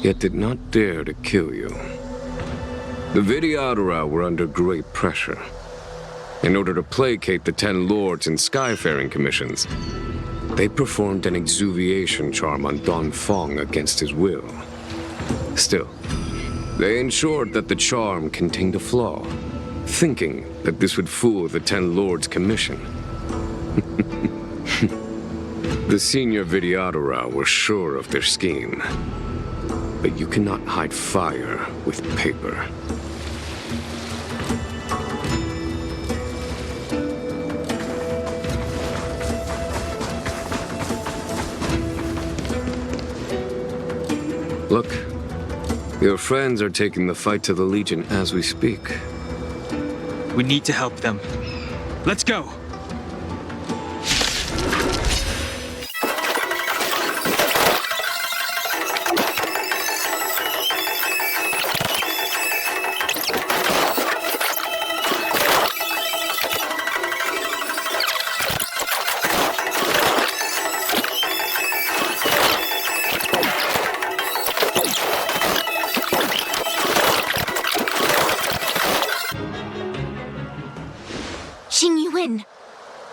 yet did not dare to kill you. The Vidyadhara were under great pressure. In order to placate the Ten Lords and Skyfaring Commissions, they performed an exuviation charm on Don Fong against his will. Still, they ensured that the charm contained a flaw, thinking that this would fool the Ten Lords Commission. The senior Vidyadhara were sure of their scheme. But you cannot hide fire with paper. Look, your friends are taking the fight to the Legion as we speak. We need to help them. Let's go!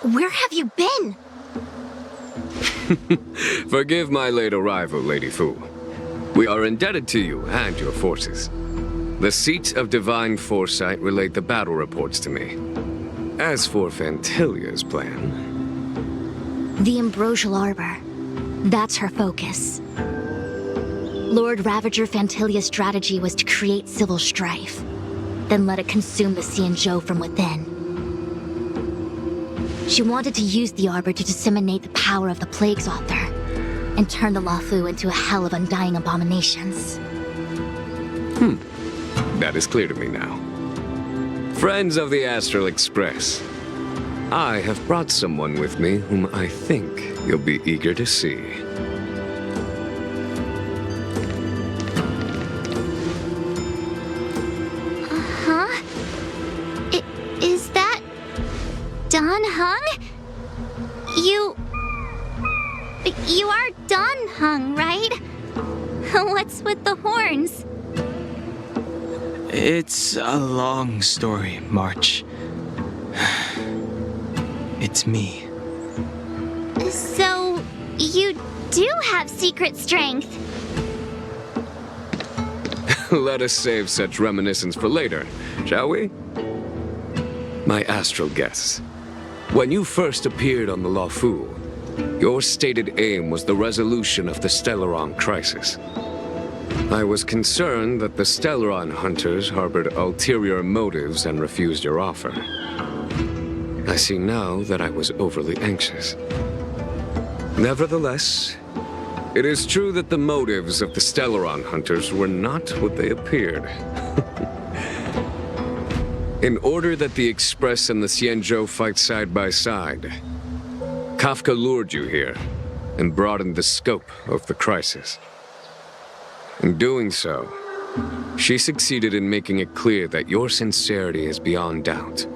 Where have you been? Forgive my late arrival, Lady Fu. We are indebted to you and your forces. The Seat of Divine Foresight relayed the battle reports to me. As for Fantilia's plan... The Ambrosial Arbor. That's her focus. Lord Ravager Fantilia's strategy was to create civil strife, then let it consume the Xianzhou from within. She wanted to use the Arbor to disseminate the power of the Plague's Author, and turn the Luofu into a hell of undying abominations. That is clear to me now. Friends of the Astral Express, I have brought someone with me whom I think you'll be eager to see. Huh? Is that... Don Hung? You are Don Hung, right? What's with the horns? It's a long story, March. It's me. So, you do have secret strength. Let us save such reminiscence for later, shall we? My astral guests, when you first appeared on the Luofu, your stated aim was the resolution of the Stellaron crisis. I was concerned that the Stellaron hunters harbored ulterior motives and refused your offer. I see now that I was overly anxious. Nevertheless, it is true that the motives of the Stellaron hunters were not what they appeared. In order that the Express and the Xianzhou fight side by side, Kafka lured you here and broadened the scope of the crisis. In doing so, she succeeded in making it clear that your sincerity is beyond doubt.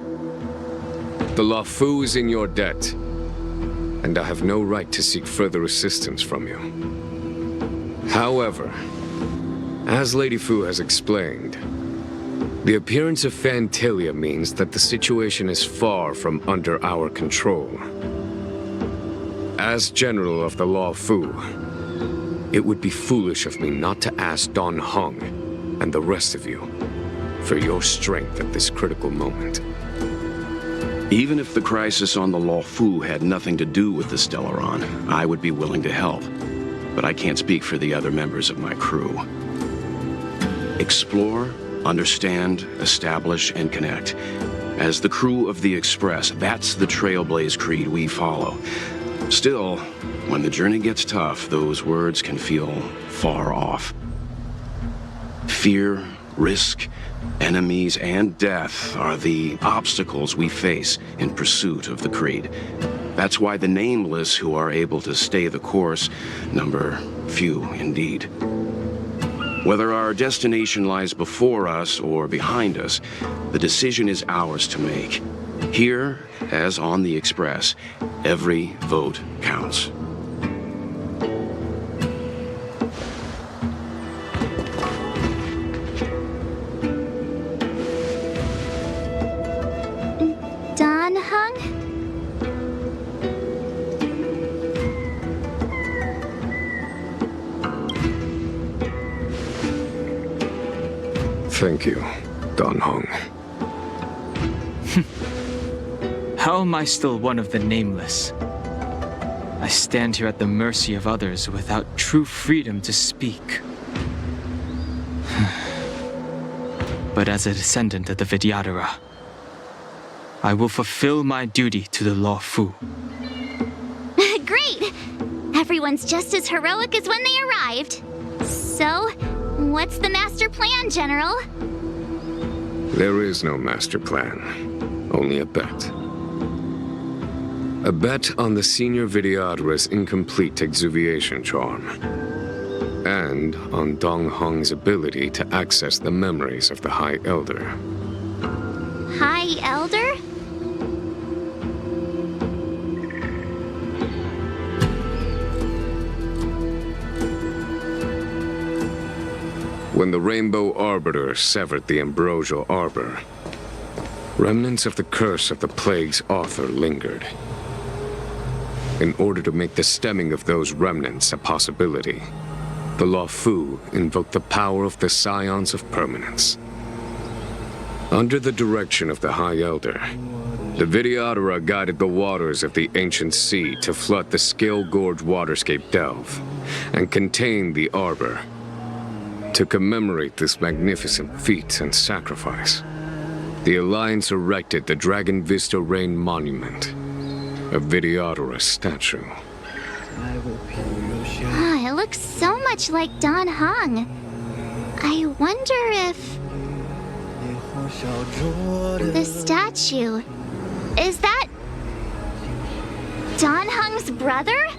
The Luofu is in your debt, and I have no right to seek further assistance from you. However, as Lady Fu has explained, the appearance of Fantilia means that the situation is far from under our control. As General of the Luofu, it would be foolish of me not to ask Don Hung and the rest of you for your strength at this critical moment. Even if the crisis on the Luofu had nothing to do with the Stellaron, I would be willing to help. But I can't speak for the other members of my crew. Explore, understand, establish, and connect. As the crew of the Express, that's the Trailblaze creed we follow. Still, when the journey gets tough, those words can feel far off. Fear, risk, Enemies and death are the obstacles we face in pursuit of the creed. That's why the nameless who are able to stay the course number few indeed. Whether our destination lies before us or behind us, the decision is ours to make. Here, as on the Express, every vote counts. Don Hung? Thank you, Don Hung. How am I still one of the nameless? I stand here at the mercy of others without true freedom to speak. But as a descendant of the Vidyadhara, I will fulfill my duty to the Law Fu. Great! Everyone's just as heroic as when they arrived. So, what's the master plan, General? There is no master plan, only a bet. A bet on the senior Vidyadhara's incomplete exuviation charm, and on Dong Hong's ability to access the memories of the High Elder. High Elder? When the Rainbow Arbiter severed the Ambrosial Arbor, remnants of the curse of the Plague's author lingered. In order to make the stemming of those remnants a possibility, the Law Fu invoked the power of the Scions of Permanence. Under the direction of the High Elder, the Vidyadhara guided the waters of the ancient sea to flood the Scale Gorge waterscape delve and contain the Arbor. To commemorate this magnificent feat and sacrifice, the Alliance erected the Dragon Vista Rain Monument, a Vidyadhara statue. It looks so much like Don Hung. I wonder if... the statue... is that... Don Hung's brother?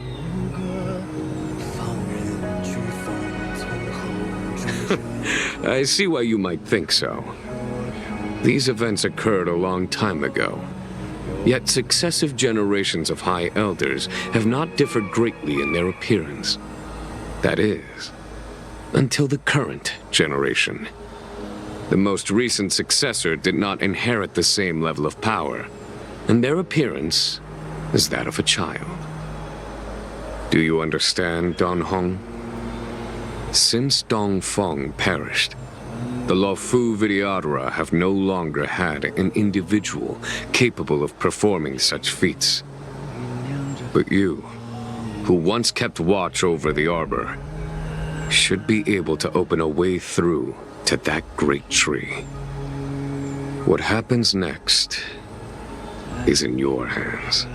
I see why you might think so. These events occurred a long time ago. Yet successive generations of High Elders have not differed greatly in their appearance. That is, until the current generation. The most recent successor did not inherit the same level of power, and their appearance is that of a child. Do you understand, Don Hong? Since Dong Feng perished, the Law Fu Vidyadhara have no longer had an individual capable of performing such feats. But you, who once kept watch over the Arbor, should be able to open a way through to that great tree. What happens next is in your hands.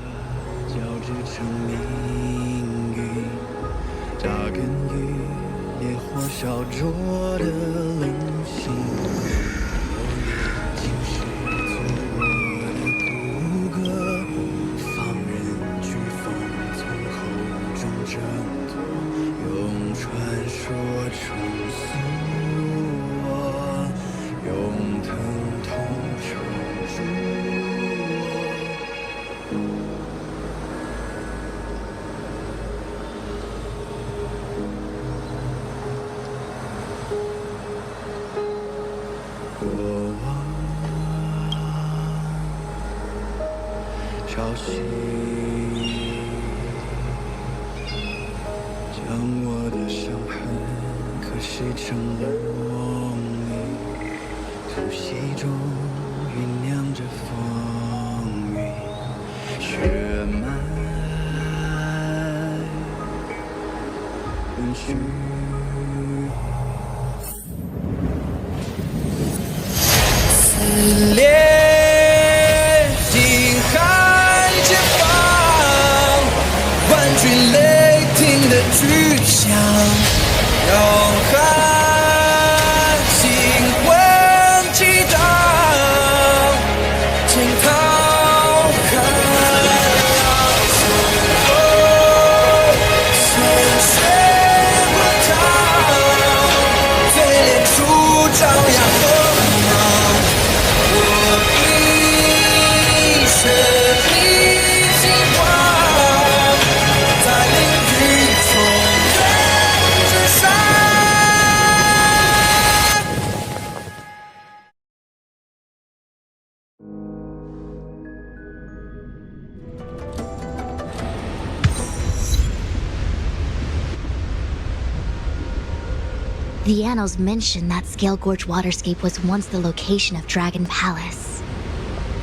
The annals mention that Scale Gorge waterscape was once the location of Dragon Palace.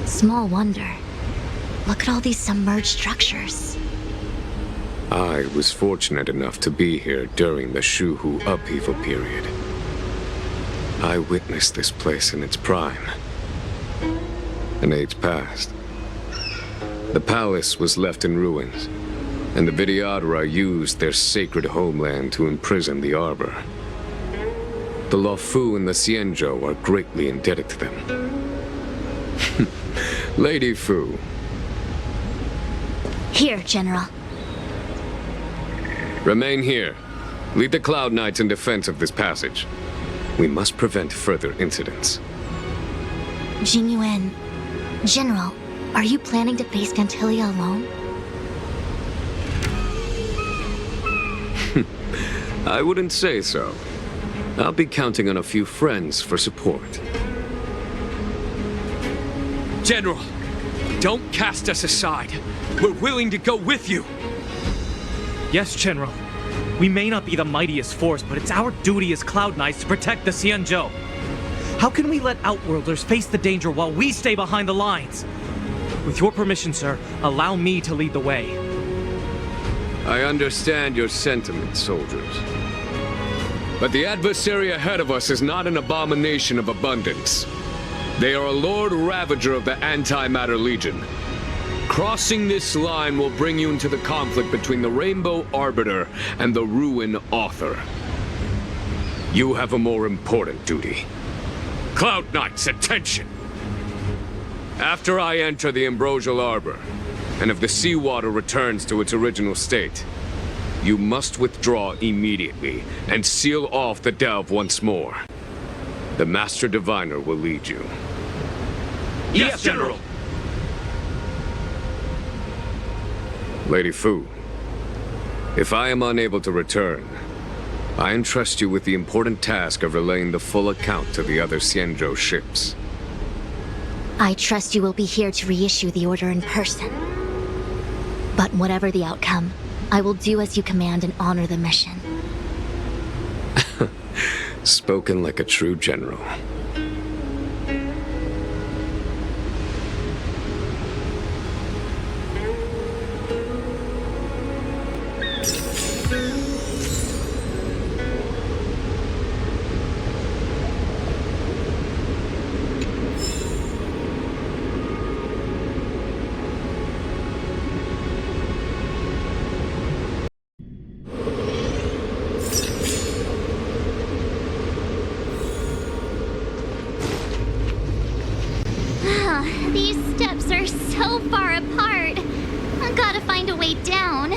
Small wonder. Look at all these submerged structures. I was fortunate enough to be here during the Shuhu upheaval period. I witnessed this place in its prime. An age passed. The palace was left in ruins, and the Vidyadhara used their sacred homeland to imprison the Arbor. The Luofu and the Xianzhou are greatly indebted to them. Lady Fu. Here, General. Remain here. Lead the Cloud Knights in defense of this passage. We must prevent further incidents. Jing Yuan. General, are you planning to face Gantilia alone? I wouldn't say so. I'll be counting on a few friends for support. General, don't cast us aside. We're willing to go with you. Yes, General. We may not be the mightiest force, but it's our duty as Cloud Knights to protect the Xianzhou. How can we let Outworlders face the danger while we stay behind the lines? With your permission, sir, allow me to lead the way. I understand your sentiments, soldiers. But the adversary ahead of us is not an abomination of abundance. They are a Lord Ravager of the Antimatter Legion. Crossing this line will bring you into the conflict between the Rainbow Arbiter and the Ruin Author. You have a more important duty. Cloud Knights, attention! After I enter the Ambrosial Arbor, and if the seawater returns to its original state, you must withdraw immediately and seal off the delve once more. The Master Diviner will lead you. Yes, General! Lady Fu, if I am unable to return, I entrust you with the important task of relaying the full account to the other Xianzhou ships. I trust you will be here to reissue the order in person. But whatever the outcome, I will do as you command and honor the mission. Spoken like a true general. These steps are so far apart. I've gotta find a way down.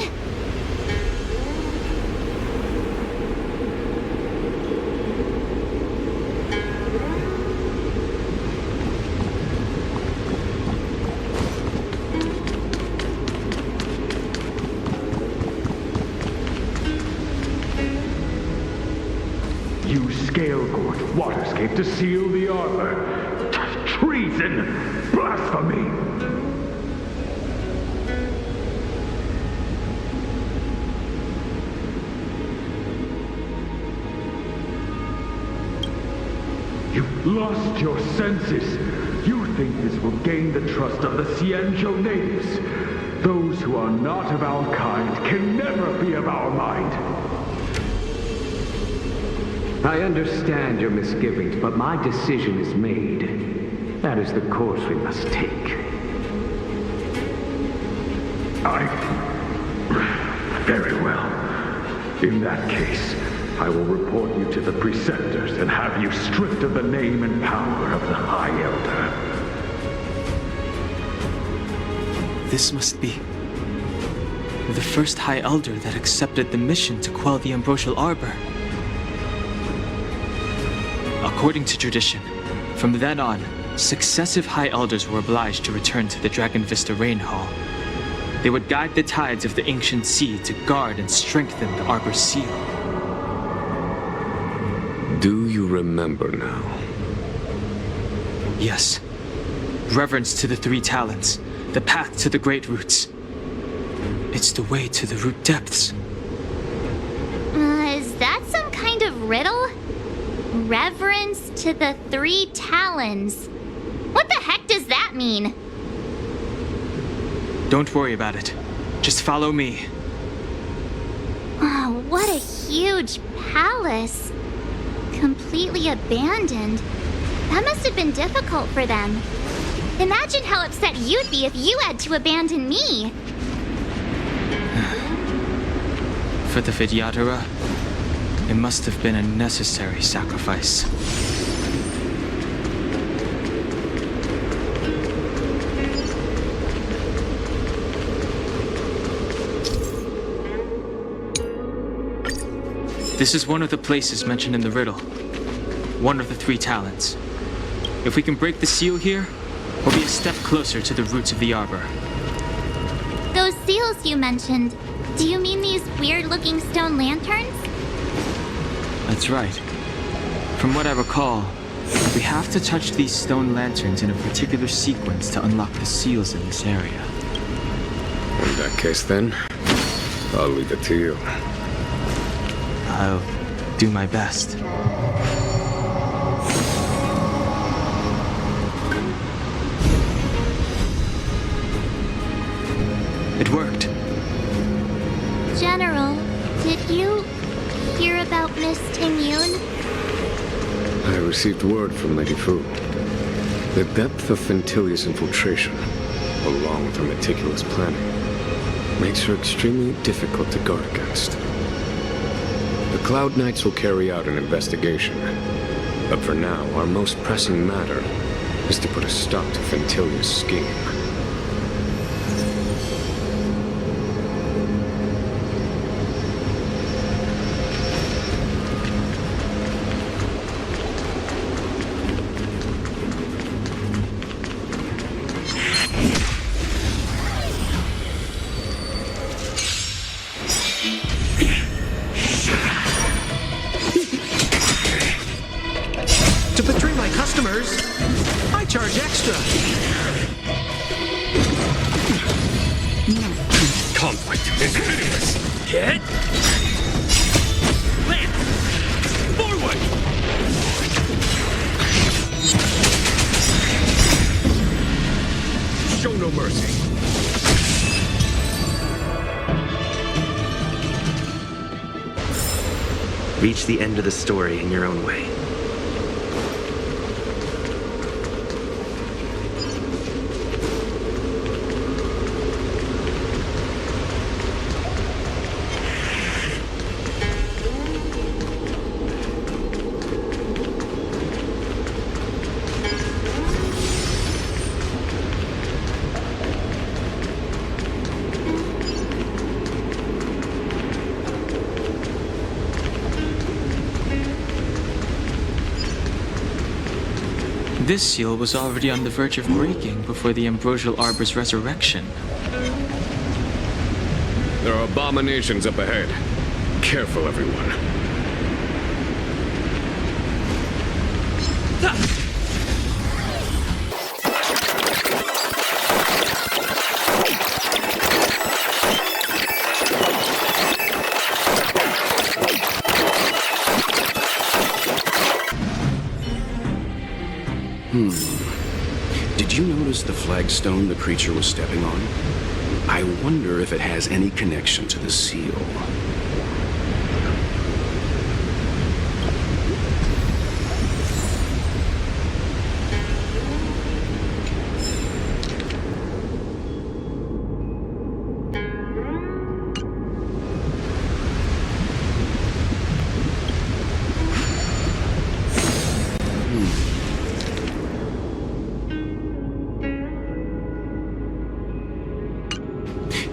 Use Scale Gorge waterscape to seal the arbor. Treason! Blasphemy! You've lost your senses. You think this will gain the trust of the Xianzhou natives. Those who are not of our kind can never be of our mind. I understand your misgivings, but my decision is made. That is the course we must take. Very well. In that case, I will report you to the Preceptors and have you stripped of the name and power of the High Elder. This must be the first High Elder that accepted the mission to quell the Ambrosial Arbor. According to tradition, from then on, successive High Elders were obliged to return to the Dragon Vista Rain Hall. They would guide the tides of the ancient sea to guard and strengthen the Arbor's seal. Do you remember now? Yes. Reverence to the three talents, the path to the great roots. It's the way to the root depths. Is that some kind of riddle? Reverence to the three talons. What the heck does that mean? Don't worry about it. Just follow me. Oh, what a huge palace. Completely abandoned. That must have been difficult for them. Imagine how upset you'd be if you had to abandon me. For the Vidyadhara, it must have been a necessary sacrifice. This is one of the places mentioned in the riddle. One of the three talents. If we can break the seal here, we'll be a step closer to the roots of the arbor. Those seals you mentioned, do you mean these weird-looking stone lanterns? That's right. From what I recall, we have to touch these stone lanterns in a particular sequence to unlock the seals in this area. In that case, then, I'll leave it to you. I'll do my best. It worked. General, did you hear about Miss Tingyun? I received word from Lady Fu. The depth of Ventilia's infiltration, along with her meticulous planning, makes her extremely difficult to guard against. The Cloud Knights will carry out an investigation, but for now, our most pressing matter is to put a stop to Ventilia's scheme. To betray my customers, I charge extra. Conflict is hideous. Hit. Land. Forward. Show no mercy. Reach the end of the story in your own way. This seal was already on the verge of breaking before the Ambrosial Arbor's resurrection. There are abominations up ahead. Careful, everyone. Did you notice the flagstone the creature was stepping on? I wonder if it has any connection to the seal.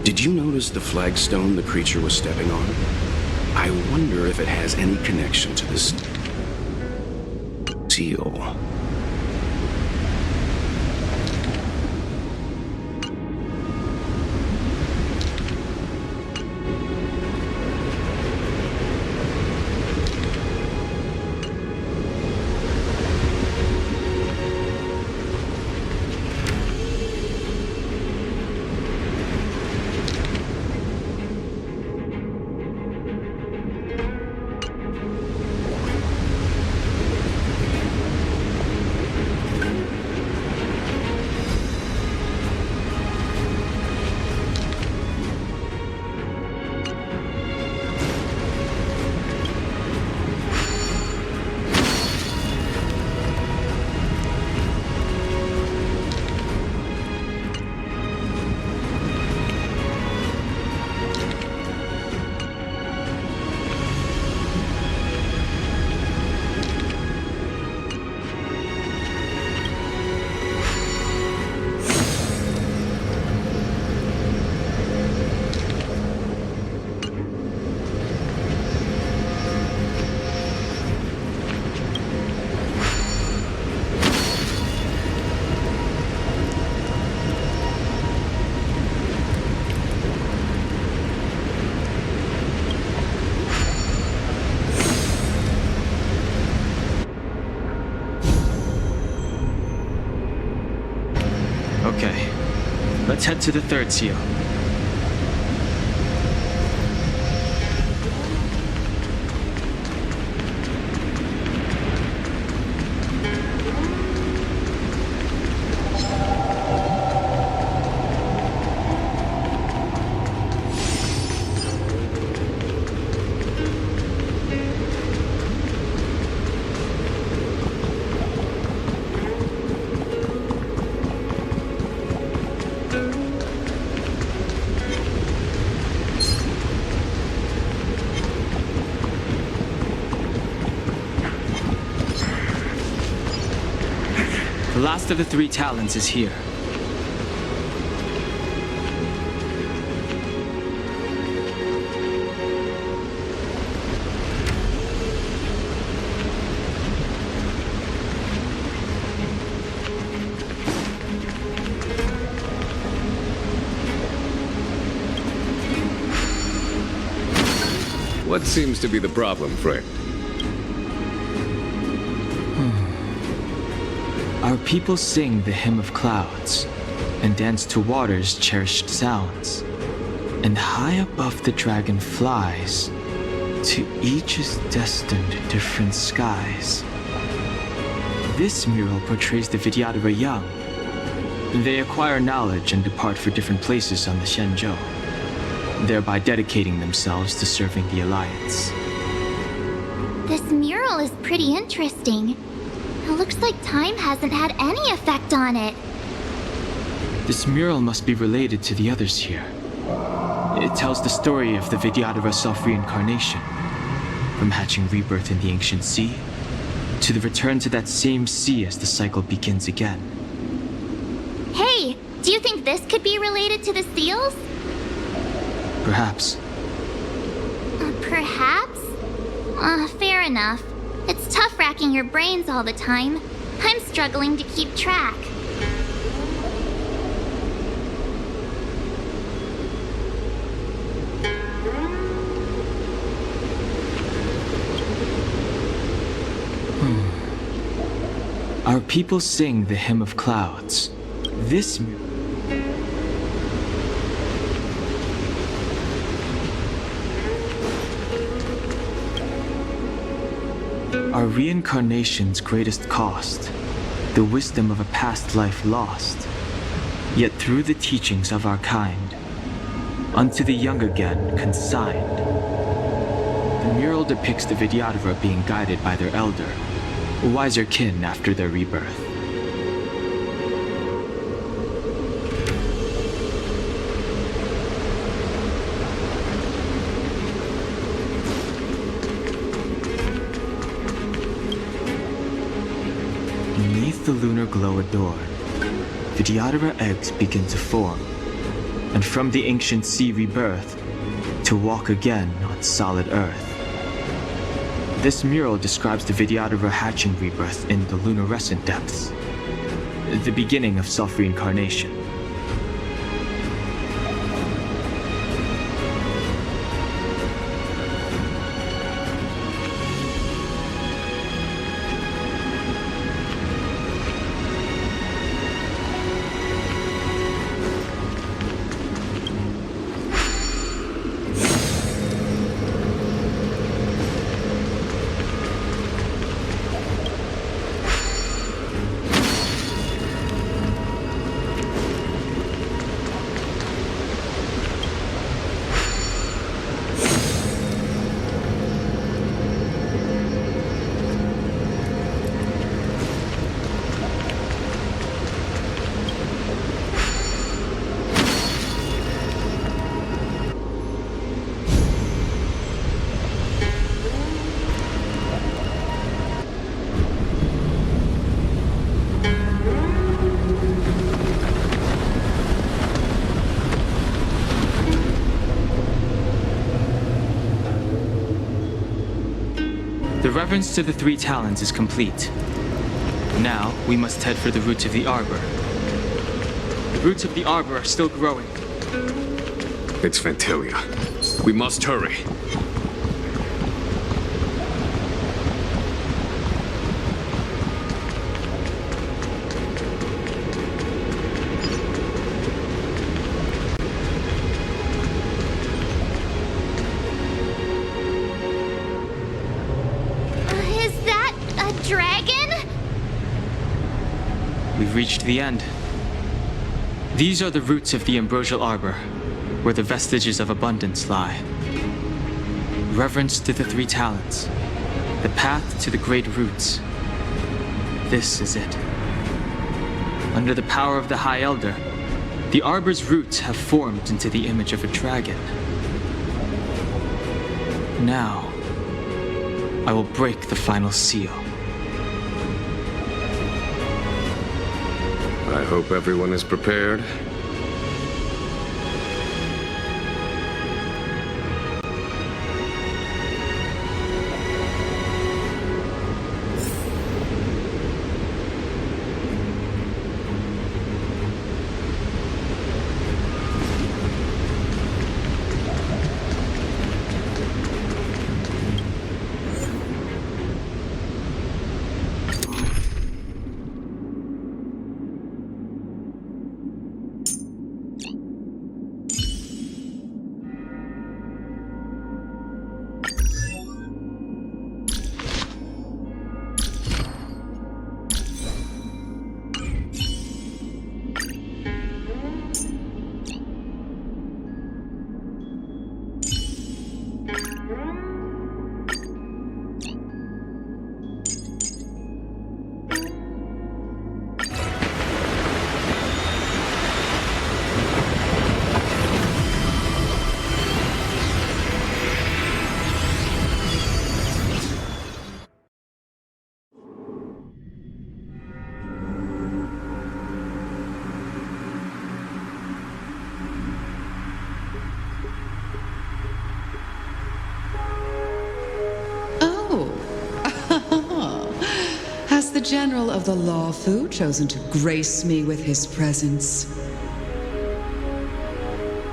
Did you notice the flagstone the creature was stepping on? I wonder if it has any connection to this seal. must head to the third seal. The last of the 3 talons is here. What seems to be the problem, friend? Our people sing the hymn of clouds and dance to water's cherished sounds. And high above the dragon flies, to each is destined different skies. This mural portrays the Vidyadhara young. They acquire knowledge and depart for different places on the Xianzhou, thereby dedicating themselves to serving the Alliance. This mural is pretty interesting. It looks like time hasn't had any effect on it. This mural must be related to the others here. It tells the story of the Vidyadhara self-reincarnation, from hatching rebirth in the ancient sea, to the return to that same sea as the cycle begins again. Hey, do you think this could be related to the seals? Perhaps. Perhaps? Fair enough. It's tough racking your brains all the time. I'm struggling to keep track. Our people sing the hymn of clouds. This our reincarnation's greatest cost, the wisdom of a past life lost. Yet through the teachings of our kind, unto the young again consigned. The mural depicts the Vidyadhara being guided by their elder, wiser kin after their rebirth. Beneath the lunar glow adorned, Vidyadhara eggs begin to form, and from the ancient sea rebirth, to walk again on solid earth. This mural describes the Vidyadhara hatching rebirth in the lunarescent depths, the beginning of self-reincarnation. The reverence to the 3 talons is complete. Now, we must head for the roots of the arbor. The roots of the arbor are still growing. It's Ventilia. We must hurry. We've reached the end. These are the roots of the ambrosial arbor, where the vestiges of abundance lie. Reverence to the three talents, the path to the great roots. This is it. Under the power of the High Elder, the arbor's roots have formed into the image of a dragon. Now, I will break the final seal. I hope everyone is prepared. Has the General of the Law Fu chosen to grace me with his presence?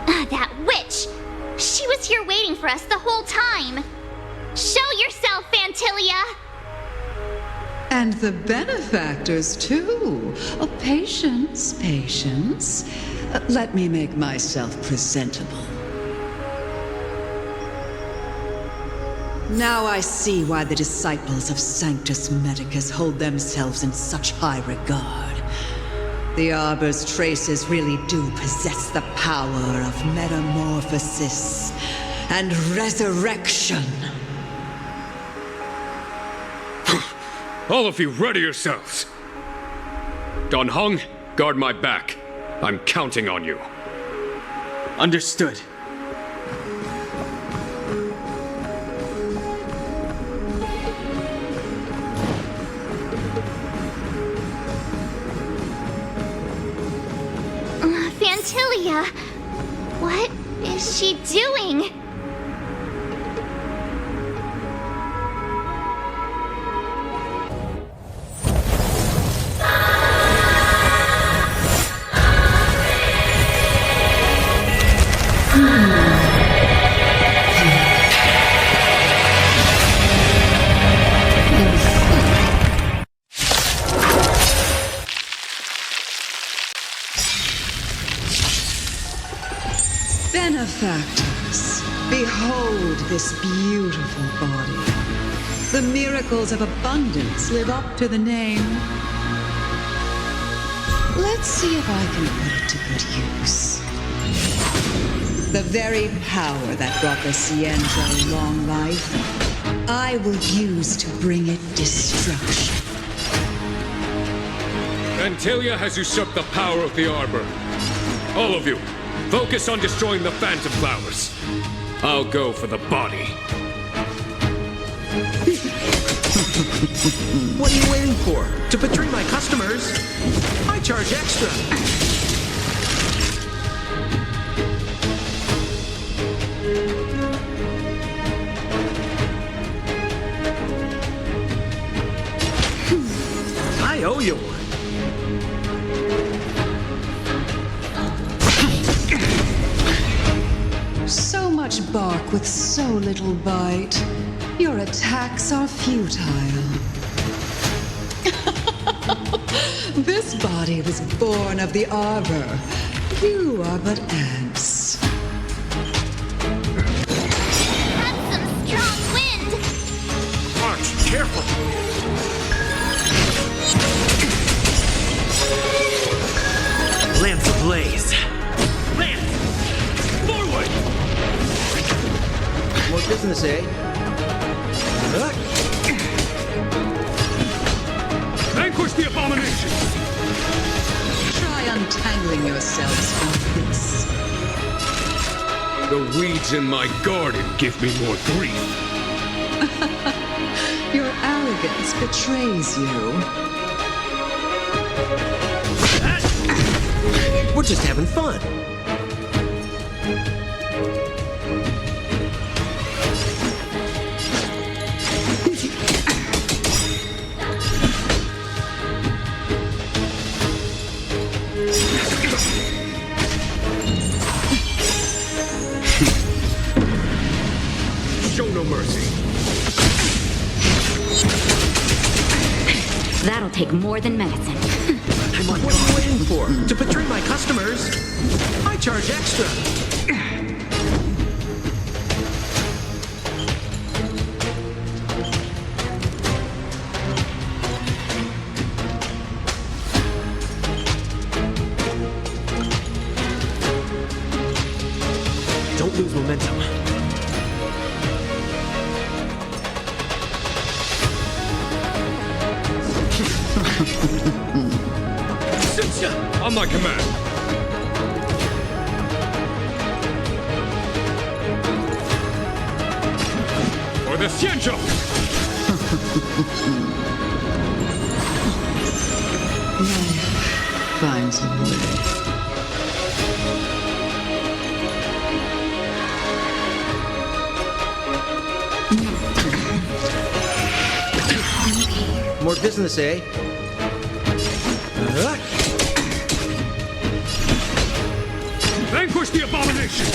That witch! She was here waiting for us the whole time! Show yourself, Fantilia! And the benefactors, too. Oh, patience, patience. Let me make myself presentable. Now I see why the disciples of Sanctus Medicus hold themselves in such high regard. The Arbor's traces really do possess the power of metamorphosis and resurrection. All of you, ready yourselves! Dan Heng, guard my back. I'm counting on you. Understood. Fantilia! What is she doing? Benefactors, behold this beautiful body. The miracles of abundance live up to the name. Let's see if I can put it to good use. The very power that brought the Xianzhou long life, I will use to bring it destruction. Fantilia has usurped the power of the Arbor. All of you, focus on destroying the Phantom Flowers. I'll go for the body. What are you waiting for? To betray my customers? I charge extra. I owe you one. So much bark with so little bite. Your attacks are futile. This body was born of the Arbor. You are but ants. That's some strong wind! March, careful! business, eh? Vanquish the abomination! Try untangling yourselves from this. The weeds in my garden give me more grief. Your arrogance betrays you. We're just having fun. Show no mercy. That'll take more than medicine. What are you waiting for? To betray my customers? I charge extra. Don't lose momentum. On my command. For the Xianzhou! Finds a way. More business, eh? Vanquish the abomination! Is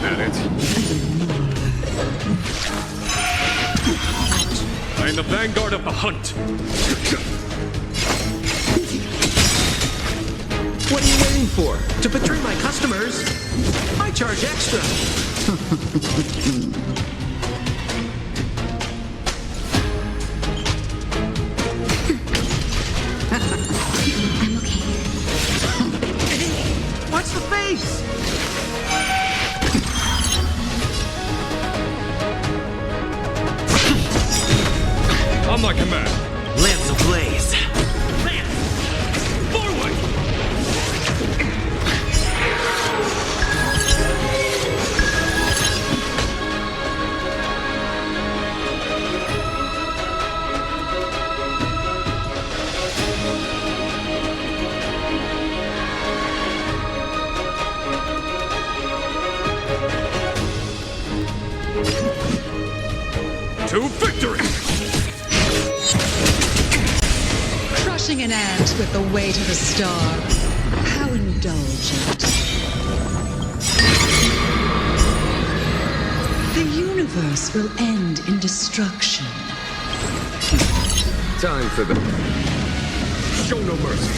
that it? I am the vanguard of the hunt. What are you waiting for? To betray my customers? I charge extra. Watch the face! On my command. Lance ablaze. Forward! To victory! Crushing an ant with the weight of a star. How indulgent. The universe will end in destruction. Time for the... Show no mercy.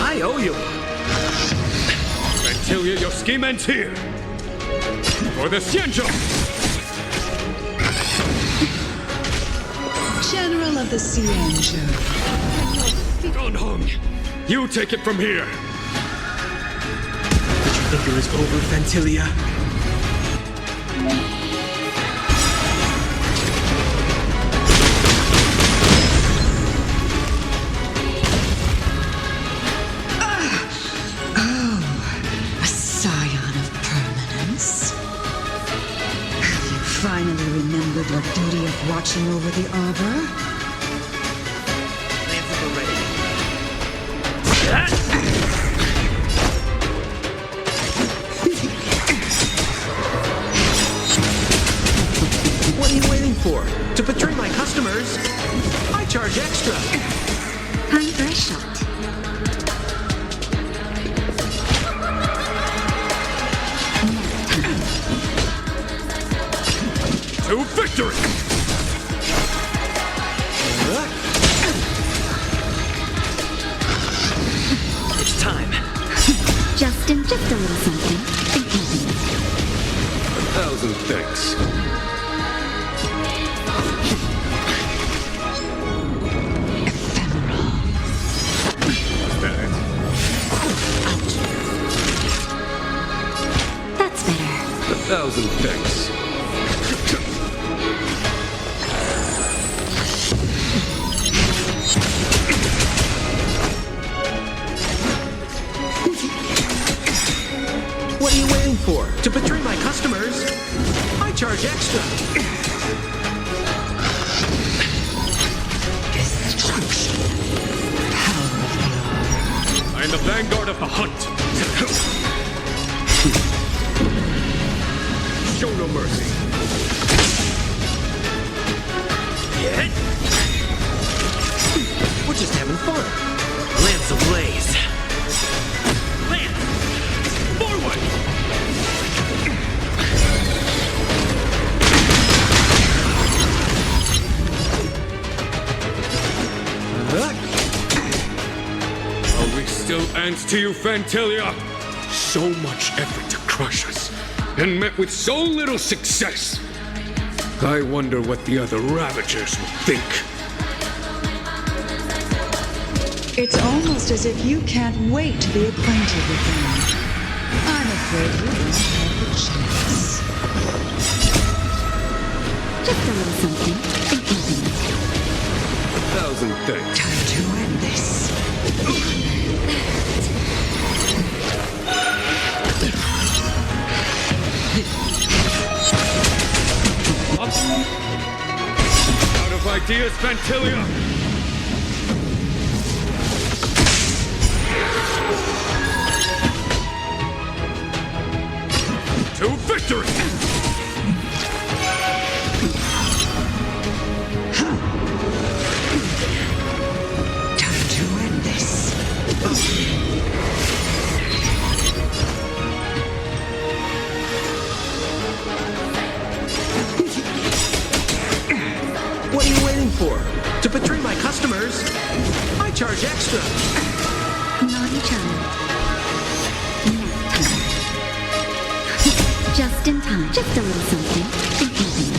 I owe you. Antilia, your scheme ends here. For the Xianzhou! General of the Xianzhou. Dan Heng, you take it from here. Did you think it was over, Ventilia? A scion of permanence. Have you finally remembered your duty of watching over the arbor? What are you waiting for? To betray my customers? I charge extra. Time for a shot. To victory! 1,000 thanks. What are you waiting for? To betray my customers? I charge extra. I am the vanguard of the hunt. Show no mercy. We're just having fun. Lance ablaze. Forward! Are we still ants to you, Fantilia? So much effort to crush us, and met with so little success. I wonder what the other Ravagers will think. It's almost as if you can't wait to be acquainted with them. I'm afraid you won't have the chance. Just a little something. Think nothing. 1,000 thanks. Time to end this. Out of ideas, Fantilia! To victory! Time to end this. What are you waiting for? To betray my customers? I charge extra. Naughty child. Next time. Just in time. Just a little something. Think nothing.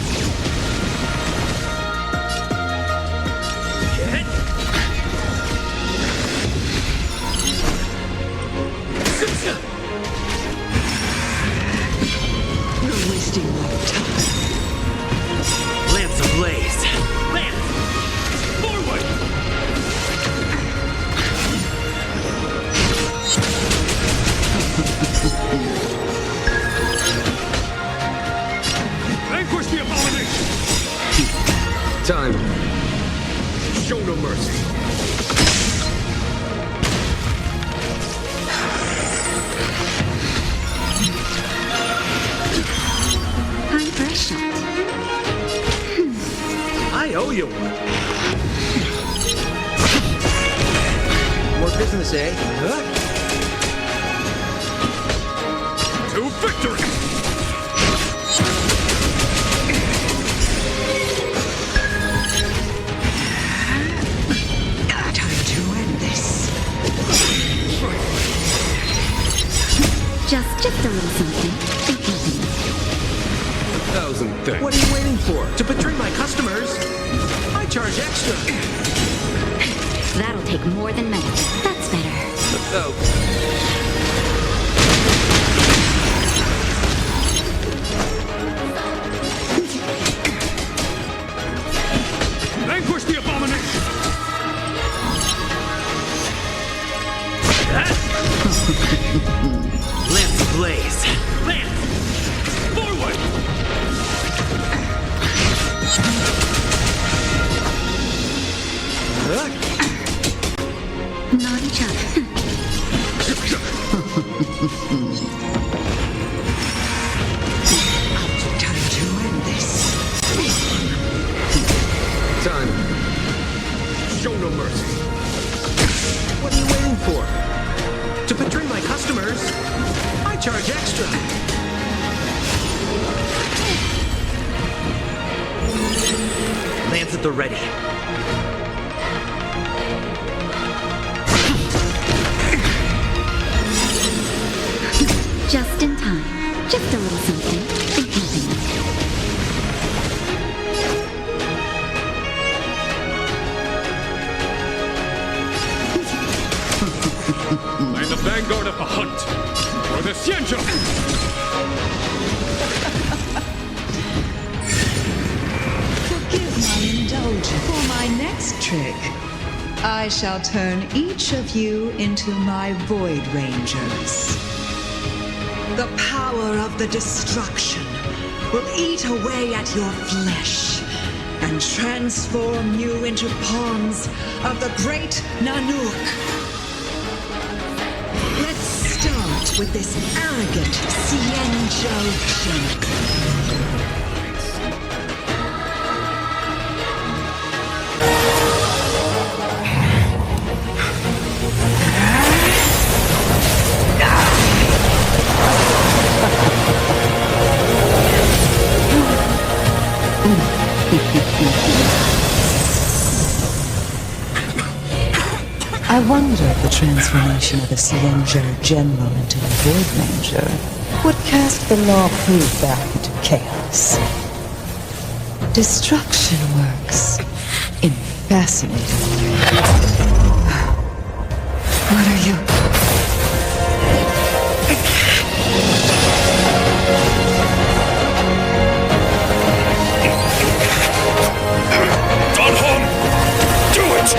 You're wasting my time. Lance ablaze. Lance! Forward! Vanquish the abomination! Time. Show no mercy. Time for a shot. I owe you one. More business, eh? To victory! Time to end this. Just a little something. Think nothing. 1,000 thanks. What are you waiting for? To betray my customers? I charge extra. That'll take more than medicine. That's better. Vanquish the abomination! Lance ablaze. Lance! Forward! Naughty child. Time to end this. Time. Show no mercy. What are you waiting for? To betray my customers? I charge extra. Lance at the ready. Just in time. Just a little something. Think nothing. I am the vanguard of the hunt. For the Xianzhou! For my next trick, I shall turn each of you into my Void Rangers. The power of the destruction will eat away at your flesh and transform you into pawns of the great Nanook. Let's start with this arrogant Xianzhou junk. I wonder if the transformation of the Xianzhou General into a Void Ranger would cast the Law Fu back into chaos. Destruction works in fascinating ways. What are you? Do it!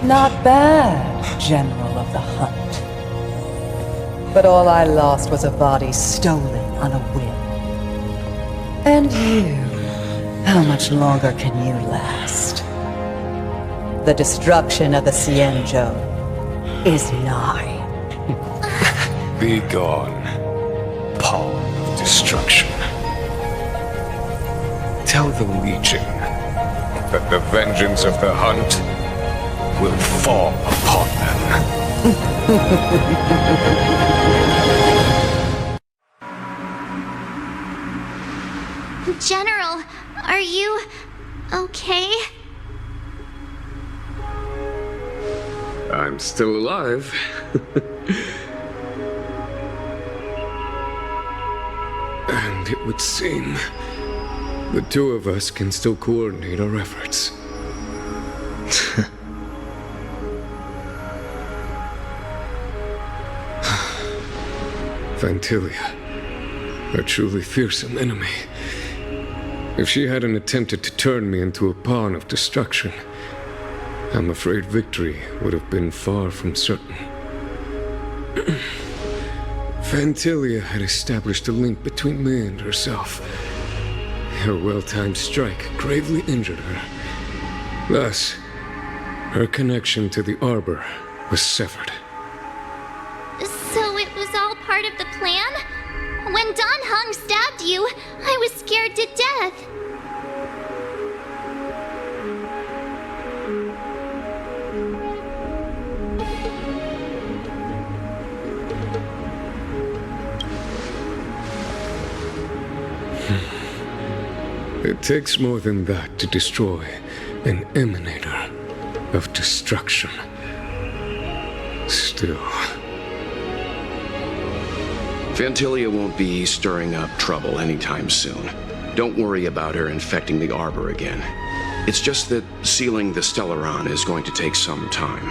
Not bad, General of the Hunt. But all I lost was a body stolen on a whim. And you, how much longer can you last? The destruction of the Xianzhou is nigh. Be gone, pawn of destruction. Tell the Legion that the vengeance of the Hunt will fall upon them. General, are you okay? I'm still alive. And it would seem the two of us can still coordinate our efforts. Vantilia, a truly fearsome enemy. If she hadn't attempted to turn me into a pawn of destruction, I'm afraid victory would have been far from certain. Vantilia had established a link between me and herself. Her well-timed strike gravely injured her. Thus, her connection to the Arbor was severed. So it was all part of the plan? When Dan Heng stabbed you, I was scared to death. It takes more than that to destroy an emanator of destruction. Still... Vantilia won't be stirring up trouble anytime soon. Don't worry about her infecting the Arbor again. It's just that sealing the Stellaron is going to take some time.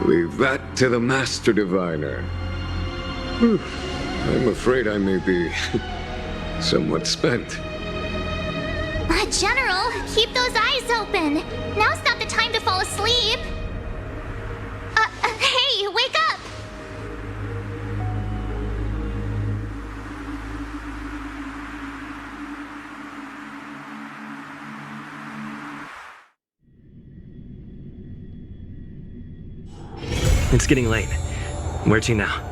Leave that to the Master Diviner. I'm afraid I may be somewhat spent. General, keep those eyes open. Now's not the time to fall asleep. Hey, wake up! It's getting late. Where to now?